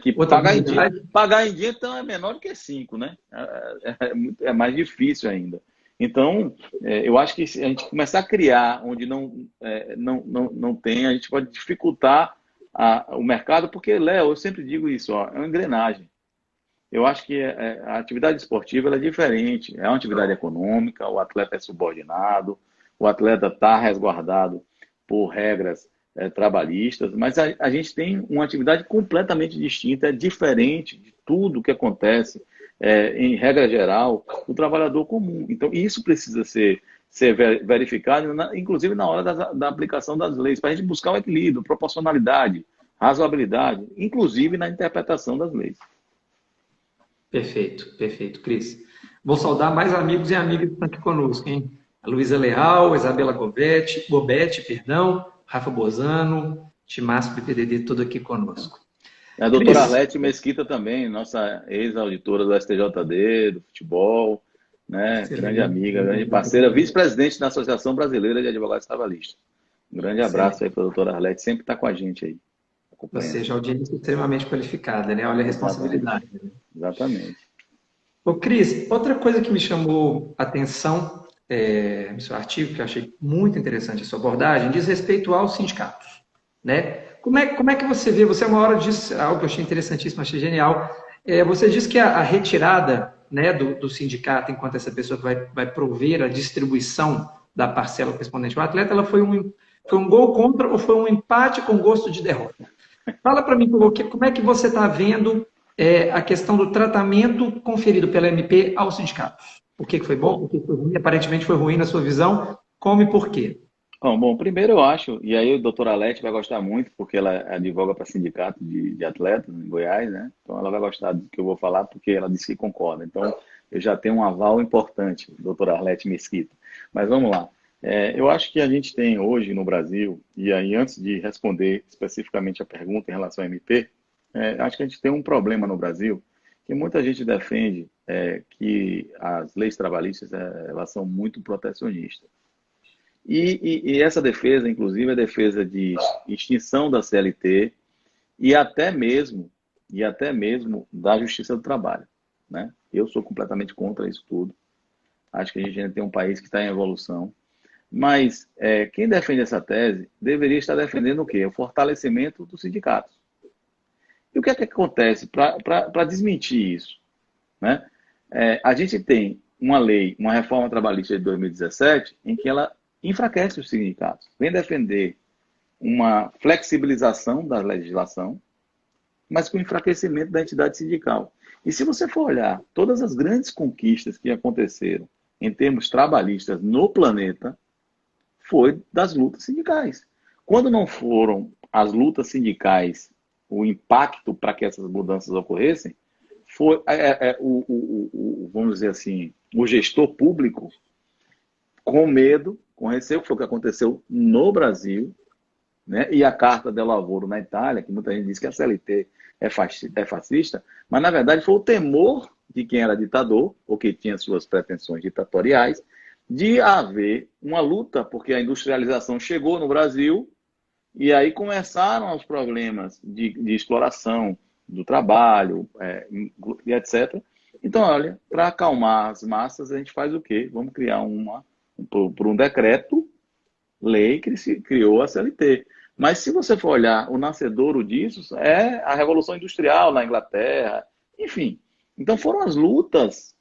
que pagar em dia, então, é menor do que 5, né? É mais difícil ainda. Então, eu acho que se a gente começar a criar onde não tem, a gente pode dificultar o mercado, porque, Léo, eu sempre digo isso, é uma engrenagem. Eu acho que a atividade esportiva ela é diferente, é uma atividade econômica, o atleta é subordinado, o atleta está resguardado por regras trabalhistas, mas a gente tem uma atividade completamente distinta, é diferente de tudo que acontece em regra geral, do trabalhador comum. Então, isso precisa ser verificado, inclusive na hora da aplicação das leis, para a gente buscar o equilíbrio, proporcionalidade, razoabilidade, inclusive na interpretação das leis. Perfeito, perfeito, Cris. Vou saudar mais amigos e amigas que estão aqui conosco, hein? A Luísa Leal, a Isabela Gobete, Rafa Bozano, Timácio do PDD, tudo aqui conosco. A doutora Arlete Mesquita também, nossa ex-auditora do STJD, do futebol, né? Grande amiga, grande parceira, vice-presidente da Associação Brasileira de Advogados Trabalhistas. Um grande abraço aí para a doutora Arlete, sempre está com a gente aí. Ou seja, audiência extremamente qualificada, né? Olha a responsabilidade. Exatamente. Ô, Cris, outra coisa que me chamou a atenção no seu artigo, que eu achei muito interessante a sua abordagem, diz respeito aos sindicatos, né? Como é que você vê, você uma hora disse algo que eu achei interessantíssimo, achei genial, você diz que a retirada, né, do sindicato, enquanto essa pessoa que vai prover a distribuição da parcela correspondente ao atleta, ela foi um gol contra ou foi um empate com gosto de derrota? Fala para mim, como é que você está vendo a questão do tratamento conferido pela MP aos sindicatos? O que foi bom, o que foi ruim? Aparentemente foi ruim na sua visão. Como e por quê? Bom, primeiro eu acho, e aí a doutora Alete vai gostar muito, porque ela advoga para sindicato de atletas em Goiás, né? Então ela vai gostar do que eu vou falar, porque ela disse que concorda. Então eu já tenho um aval importante, doutora Arlete Mesquita. Mas vamos lá. Eu acho que a gente tem hoje no Brasil, e aí antes de responder especificamente a pergunta em relação ao MP, acho que a gente tem um problema no Brasil, que muita gente defende que as leis trabalhistas elas são muito protecionistas. E essa defesa, inclusive, é a defesa de extinção da CLT e até mesmo da Justiça do Trabalho, né? Eu sou completamente contra isso tudo. Acho que a gente ainda tem um país que está em evolução. Mas quem defende essa tese deveria estar defendendo o quê? O fortalecimento dos sindicatos. E o que é que acontece para desmentir isso? Né? A gente tem uma lei, uma reforma trabalhista de 2017, em que ela enfraquece os sindicatos. Vem defender uma flexibilização da legislação, mas com enfraquecimento da entidade sindical. E se você for olhar todas as grandes conquistas que aconteceram em termos trabalhistas no planeta, foi das lutas sindicais. Quando não foram as lutas sindicais o impacto para que essas mudanças ocorressem, foi vamos dizer assim, o gestor público com medo, com receio, que foi o que aconteceu no Brasil, né? E a Carta del Lavoro na Itália, que muita gente diz que a CLT é fascista, mas na verdade foi o temor de quem era ditador, ou que tinha suas pretensões ditatoriais, de haver uma luta, porque a industrialização chegou no Brasil, e aí começaram os problemas de exploração do trabalho, e etc. Então, olha, para acalmar as massas, a gente faz o quê? Vamos criar por um decreto, lei que se criou a CLT. Mas se você for olhar, o nascedouro disso é a Revolução Industrial na Inglaterra, enfim. Então foram as lutas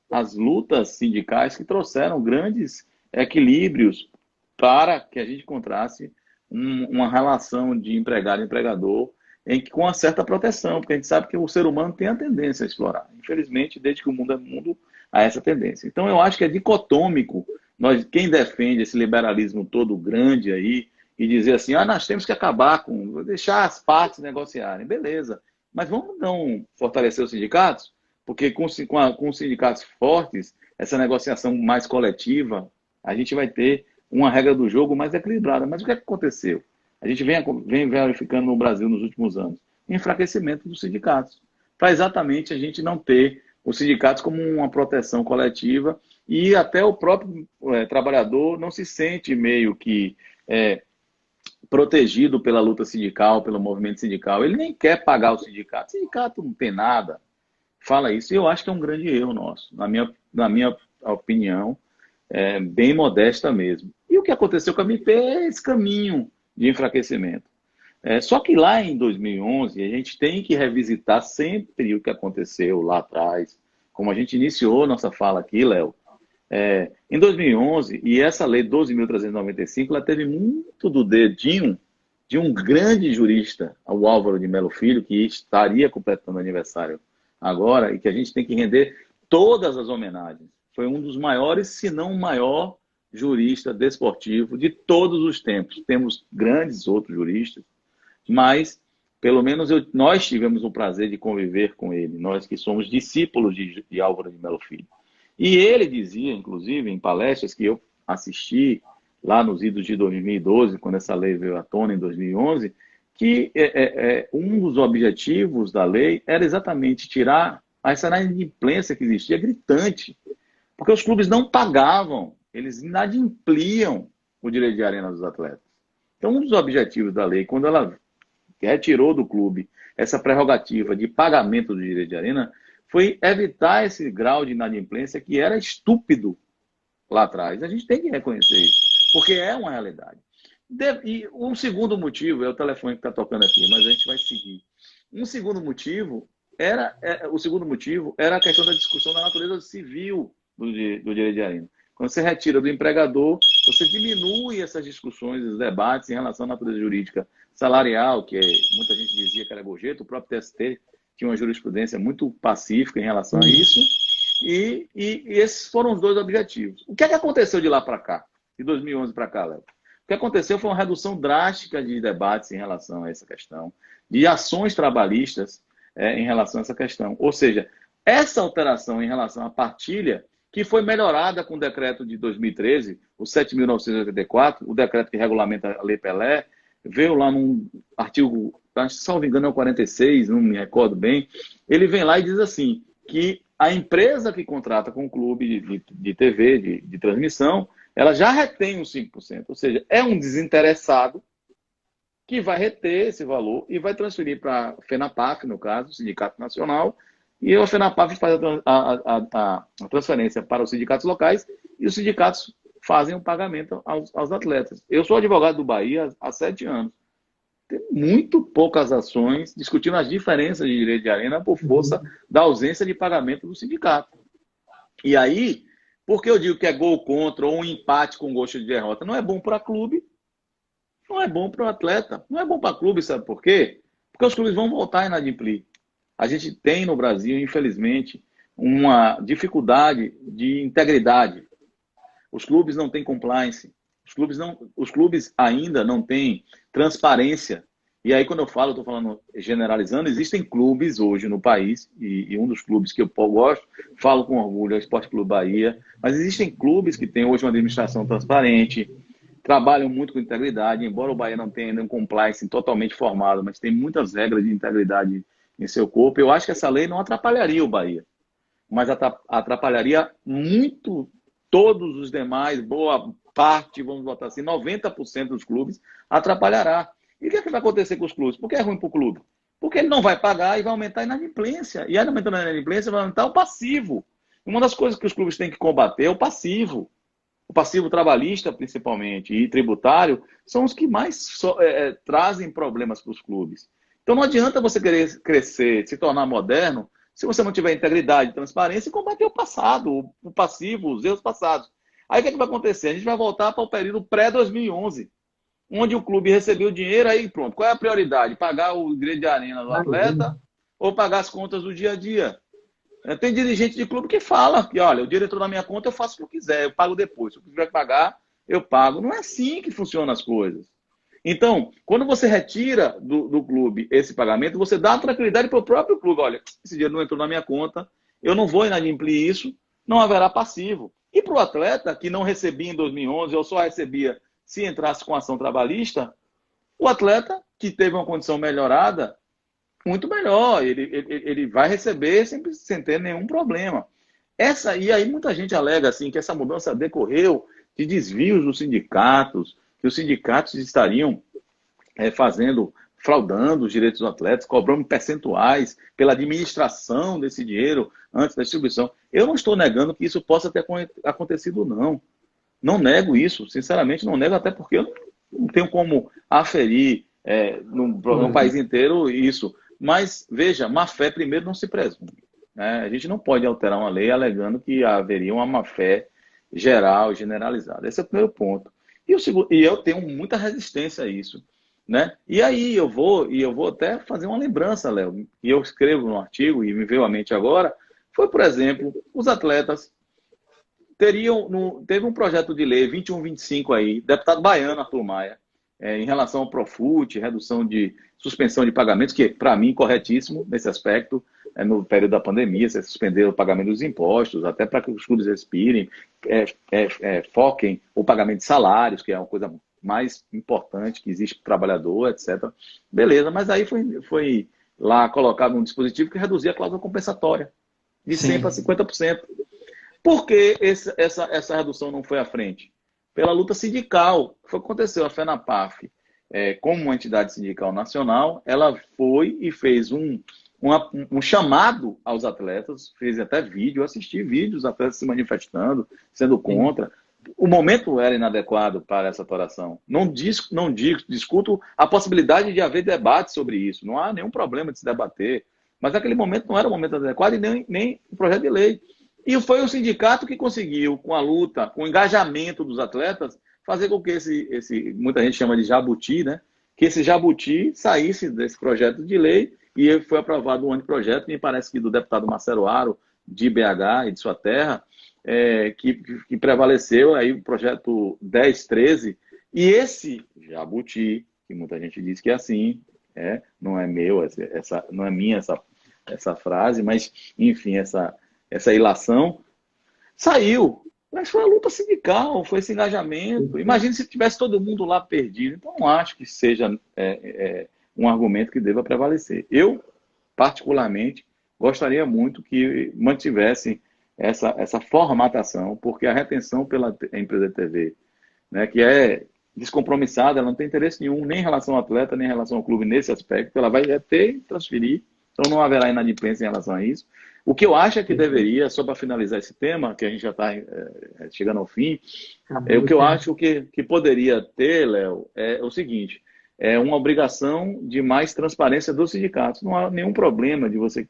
sindicais que trouxeram grandes equilíbrios para que a gente encontrasse uma relação de empregado e empregador com uma certa proteção, porque a gente sabe que o ser humano tem a tendência a explorar. Infelizmente, desde que o mundo é mundo, há essa tendência. Então eu acho que é dicotômico quem defende esse liberalismo todo grande aí e dizer assim, nós temos que acabar deixar as partes negociarem. Beleza, mas vamos não fortalecer os sindicatos? Porque com os sindicatos fortes, essa negociação mais coletiva, a gente vai ter uma regra do jogo mais equilibrada. Mas o que é que aconteceu? A gente vem verificando no Brasil nos últimos anos enfraquecimento dos sindicatos, para exatamente a gente não ter os sindicatos como uma proteção coletiva e até o próprio trabalhador não se sente meio que protegido pela luta sindical, pelo movimento sindical. Ele nem quer pagar o sindicato. O sindicato não tem nada. Fala isso. E eu acho que é um grande erro nosso, na minha opinião, bem modesta mesmo. E o que aconteceu com a MP é esse caminho de enfraquecimento. Só que lá em 2011, a gente tem que revisitar sempre o que aconteceu lá atrás, como a gente iniciou nossa fala aqui, Léo. Em 2011, e essa lei 12.395, ela teve muito do dedinho de um grande jurista, o Álvaro de Melo Filho, que estaria completando aniversário agora, e que a gente tem que render todas as homenagens. Foi um dos maiores, se não o maior jurista desportivo de todos os tempos. Temos grandes outros juristas, mas pelo menos nós tivemos o prazer de conviver com ele, nós que somos discípulos de Álvaro de Melo Filho. E ele dizia, inclusive, em palestras que eu assisti lá nos idos de 2012, quando essa lei veio à tona em 2011, que um dos objetivos da lei era exatamente tirar essa inadimplência que existia gritante, porque os clubes não pagavam, eles inadimpliam o direito de arena dos atletas. Então, um dos objetivos da lei, quando ela retirou do clube essa prerrogativa de pagamento do direito de arena, foi evitar esse grau de inadimplência que era estúpido lá atrás. A gente tem que reconhecer isso, porque é uma realidade. E um segundo motivo, é o telefone que está tocando aqui, mas a gente vai seguir. O segundo motivo era a questão da discussão da natureza civil do direito de arena. Quando você retira do empregador, você diminui essas discussões, os debates em relação à natureza jurídica salarial, que muita gente dizia que era gorjeta, o próprio TST tinha uma jurisprudência muito pacífica em relação a isso, e esses foram os dois objetivos. O que é que aconteceu de lá para cá, de 2011 para cá, Léo? O que aconteceu foi uma redução drástica de debates em relação a essa questão, de ações trabalhistas em relação a essa questão. Ou seja, essa alteração em relação à partilha que foi melhorada com o decreto de 2013, o 7.984, o decreto que regulamenta a Lei Pelé, veio lá num artigo, acho que, salvo engano, é o 46, não me recordo bem, ele vem lá e diz assim, que a empresa que contrata com o clube de TV, de transmissão, ela já retém os 5%, ou seja, é um desinteressado que vai reter esse valor e vai transferir para a FENAPAF, no caso, o Sindicato Nacional, e a FENAPAF faz a transferência para os sindicatos locais e os sindicatos fazem o pagamento aos atletas. Eu sou advogado do Bahia há 7 anos. Tem muito poucas ações discutindo as diferenças de direito de arena por força da ausência de pagamento do sindicato. E aí, por que eu digo que é gol contra ou um empate com gosto de derrota? Não é bom para clube, não é bom para o atleta, não é bom para clube, sabe por quê? Porque os clubes vão voltar a inadimplir. A gente tem no Brasil, infelizmente, uma dificuldade de integridade. Os clubes não têm compliance, os clubes ainda não têm transparência. E aí, quando eu falo, estou falando generalizando, existem clubes hoje no país, e um dos clubes que eu gosto, falo com orgulho, é o Esporte Clube Bahia, mas existem clubes que têm hoje uma administração transparente, trabalham muito com integridade, embora o Bahia não tenha ainda um compliance totalmente formado, mas tem muitas regras de integridade em seu corpo. Eu acho que essa lei não atrapalharia o Bahia, mas atrapalharia muito todos os demais, boa parte, vamos botar assim, 90% dos clubes, atrapalhará. E o que é que vai acontecer com os clubes? Por que é ruim para o clube? Porque ele não vai pagar e vai aumentar a inadimplência. E aí, aumentando a inadimplência, vai aumentar o passivo. Uma das coisas que os clubes têm que combater é o passivo. O passivo trabalhista, principalmente, e tributário, são os que mais trazem problemas para os clubes. Então não adianta você querer crescer, se tornar moderno, se você não tiver integridade, transparência e combater o passado, o passivo, os erros passados. Aí o que, é que vai acontecer? A gente vai voltar para o período pré-2011, onde o clube recebeu dinheiro, aí pronto. Qual é a prioridade? Pagar o direito de arena do atleta ou pagar as contas do dia a dia? Tem dirigente de clube que fala que, olha, o diretor da minha conta eu faço o que eu quiser, eu pago depois. Se eu quiser pagar, eu pago. Não é assim que funcionam as coisas. Então, quando você retira do clube esse pagamento, você dá uma tranquilidade para o próprio clube. Olha, esse dinheiro não entrou na minha conta, eu não vou inadimplir isso, não haverá passivo. E para o atleta que não recebia em 2011, ou só recebia se entrasse com ação trabalhista, o atleta que teve uma condição melhorada, muito melhor, ele vai receber sem ter nenhum problema. E aí muita gente alega assim, que essa mudança decorreu de desvios dos sindicatos, que os sindicatos estariam fraudando os direitos dos atletas, cobrando percentuais pela administração desse dinheiro antes da distribuição. Eu não estou negando que isso possa ter acontecido, não. Não nego isso, sinceramente não nego, até porque eu não tenho como aferir no país inteiro isso. Mas, veja, má-fé primeiro não se presume, né? A gente não pode alterar uma lei alegando que haveria uma má-fé geral, generalizada. Esse é o primeiro ponto. E eu tenho muita resistência a isso, né? E aí eu vou até fazer uma lembrança, Léo, e eu escrevo no artigo, e me veio à mente agora, foi, por exemplo, os atletas teve um projeto de lei 2125 aí, deputado baiano Arthur Maia, em relação ao Profut, redução de suspensão de pagamentos, que para mim corretíssimo nesse aspecto, no período da pandemia, você suspender o pagamento dos impostos, até para que os clubes respirem, foquem o pagamento de salários, que é uma coisa mais importante que existe para o trabalhador, etc. Beleza, mas aí foi lá colocado um dispositivo que reduzia a cláusula compensatória de 100% para 50%. Por que essa redução não foi à frente? Pela luta sindical. Foi o que aconteceu. A FENAPAF, como uma entidade sindical nacional, ela foi e fez um chamado aos atletas, fez até vídeo, eu assisti vídeos, os atletas se manifestando, sendo contra. O momento era inadequado para essa atuação. Não discuto a possibilidade de haver debate sobre isso. Não há nenhum problema de se debater. Mas naquele momento não era o momento adequado e nem o projeto de lei. E foi o sindicato que conseguiu, com a luta, com o engajamento dos atletas, fazer com que muita gente chama de jabuti, né? Que esse jabuti saísse desse projeto de lei e foi aprovado um anteprojeto, me parece que do deputado Marcelo Aro, de BH e de sua terra, que prevaleceu aí o projeto 1013. E esse jabuti, que muita gente diz que é assim, não é meu, não é minha essa frase, mas, enfim, essa ilação saiu. Mas foi a luta sindical, foi esse engajamento. Imagine se tivesse todo mundo lá perdido. Então, não acho que seja um argumento que deva prevalecer. Eu, particularmente, gostaria muito que mantivessem essa formatação, porque a retenção pela empresa de TV, né, que é descompromissada, ela não tem interesse nenhum, nem em relação ao atleta, nem em relação ao clube nesse aspecto, ela vai ter e transferir, então não haverá inadimplência em relação a isso. O que eu acho é que deveria, só para finalizar esse tema, que a gente já está chegando ao fim, o que eu acho que poderia ter, Léo, é o seguinte, é uma obrigação de mais transparência dos sindicatos. Não há nenhum problema de você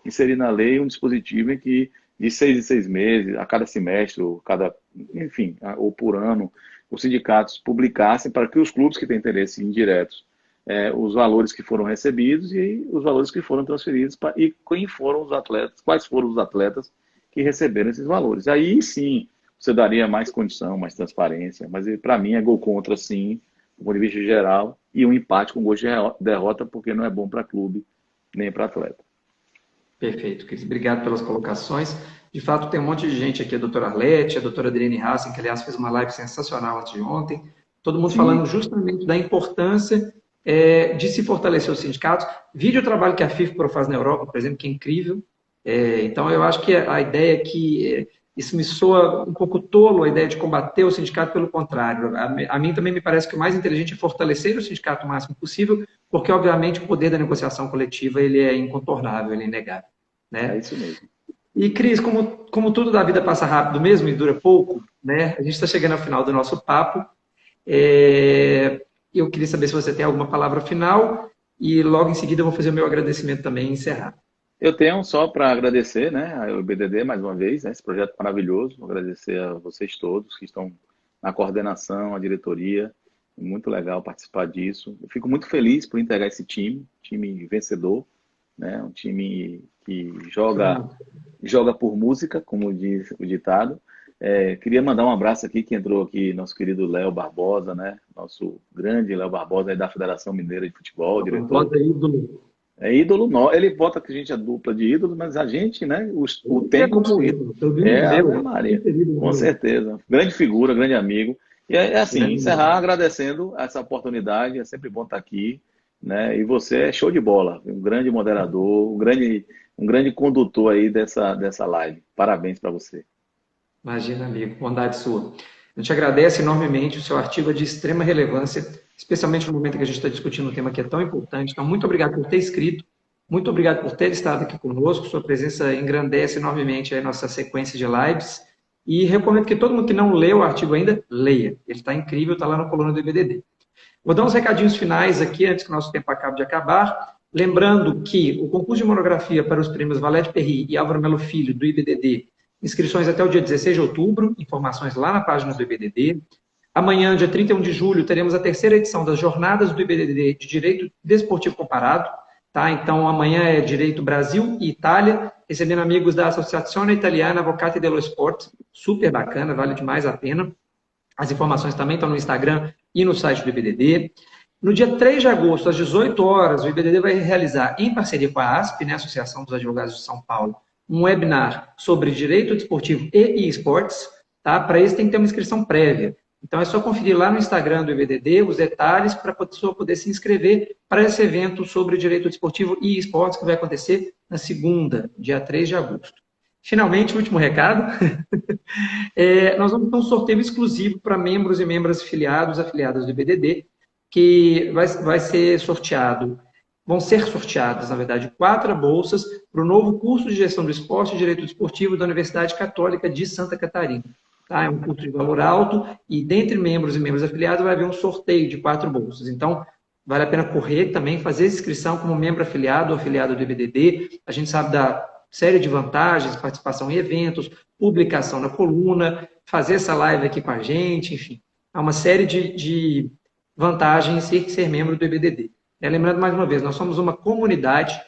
inserir na lei um dispositivo em que de 6 em 6 meses, a cada semestre, ou enfim, ou por ano, os sindicatos publicassem para que os clubes que têm interesse indiretos, os valores que foram recebidos e os valores que foram transferidos e quem foram os atletas, quais foram os atletas que receberam esses valores. Aí sim, você daria mais condição, mais transparência, mas para mim é gol contra sim, do ponto de vista geral, e um empate com gosto de derrota, porque não é bom para clube nem para atleta. Perfeito, Cris. Obrigado pelas colocações. De fato, tem um monte de gente aqui, a doutora Arlete, a doutora Adriane Hassen, que, aliás, fez uma live sensacional antes de ontem. Todo mundo falando justamente da importância de se fortalecer os sindicatos. Vídeo o trabalho que a FIFPRO faz na Europa, por exemplo, que é incrível. Então, eu acho que a ideia é que isso me soa um pouco tolo, a ideia de combater o sindicato, pelo contrário. A mim também me parece que o mais inteligente é fortalecer o sindicato o máximo possível, porque, obviamente, o poder da negociação coletiva ele é incontornável, ele é inegável. Né? É isso mesmo. E, Cris, como tudo da vida passa rápido mesmo e dura pouco, né? A gente está chegando ao final do nosso papo. Eu queria saber se você tem alguma palavra final e logo em seguida eu vou fazer o meu agradecimento também e encerrar. Eu tenho só para agradecer, né, ao BDD mais uma vez, né, esse projeto maravilhoso, agradecer a vocês todos que estão na coordenação, a diretoria, muito legal participar disso. Eu fico muito feliz por integrar esse time vencedor, né, um time que joga por música, como diz o ditado. Queria mandar um abraço aqui, que entrou aqui, nosso querido Léo Barbosa, né, nosso grande Léo Barbosa aí da Federação Mineira de Futebol, diretor. É ídolo, não. Ele bota que a gente é dupla de ídolos, mas a gente, né, o tem como ídolo. Ave Maria, com certeza. Grande figura, grande amigo. E assim, encerrar agradecendo essa oportunidade, é sempre bom estar aqui, né? E você é show de bola, um grande moderador, um grande condutor aí dessa live. Parabéns para você. Imagina, amigo, bondade sua. A gente agradece enormemente, o seu artigo é de extrema relevância, especialmente no momento que a gente está discutindo um tema que é tão importante. Então, muito obrigado por ter escrito, muito obrigado por ter estado aqui conosco, sua presença engrandece enormemente a nossa sequência de lives, e recomendo que todo mundo que não leu o artigo ainda, leia. Ele está incrível, está lá na coluna do IBDD. Vou dar uns recadinhos finais aqui, antes que o nosso tempo acabe de acabar. Lembrando que o concurso de monografia para os prêmios Valete Perry e Álvaro Melo Filho, do IBDD, inscrições até o dia 16 de outubro, informações lá na página do IBDD. Amanhã, dia 31 de julho, teremos a terceira edição das Jornadas do IBDD de Direito Desportivo Comparado. Tá? Então, amanhã é Direito Brasil e Itália, recebendo amigos da Associazione Italiana Avvocati dello Sport. Super bacana, vale demais a pena. As informações também estão no Instagram e no site do IBDD. No dia 3 de agosto, às 18 horas, o IBDD vai realizar, em parceria com a ASP, né, Associação dos Advogados de São Paulo, um webinar sobre direito desportivo e esportes. Tá? Para isso tem que ter uma inscrição prévia. Então é só conferir lá no Instagram do IBDD os detalhes para a pessoa poder se inscrever para esse evento sobre direito desportivo e esportes que vai acontecer na segunda, dia 3 de agosto. Finalmente, o último recado. Nós vamos ter um sorteio exclusivo para membros e membras afiliadas do IBDD, que vai ser sorteado. Vão ser sorteadas, na verdade, 4 bolsas para o novo curso de Gestão do Esporte e Direito Desportivo da Universidade Católica de Santa Catarina. Tá? É um curso de valor alto e, dentre membros e membros afiliados, vai haver um sorteio de 4 bolsas. Então, vale a pena correr também, fazer inscrição como membro afiliado ou afiliado do IBDD. A gente sabe da série de vantagens, participação em eventos, publicação na coluna, fazer essa live aqui com a gente, enfim. Há uma série de vantagens em ser membro do IBDD. Lembrando mais uma vez, nós somos uma comunidade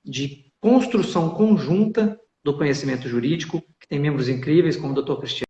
de construção conjunta do conhecimento jurídico, que tem membros incríveis, como o Dr. Cristiano,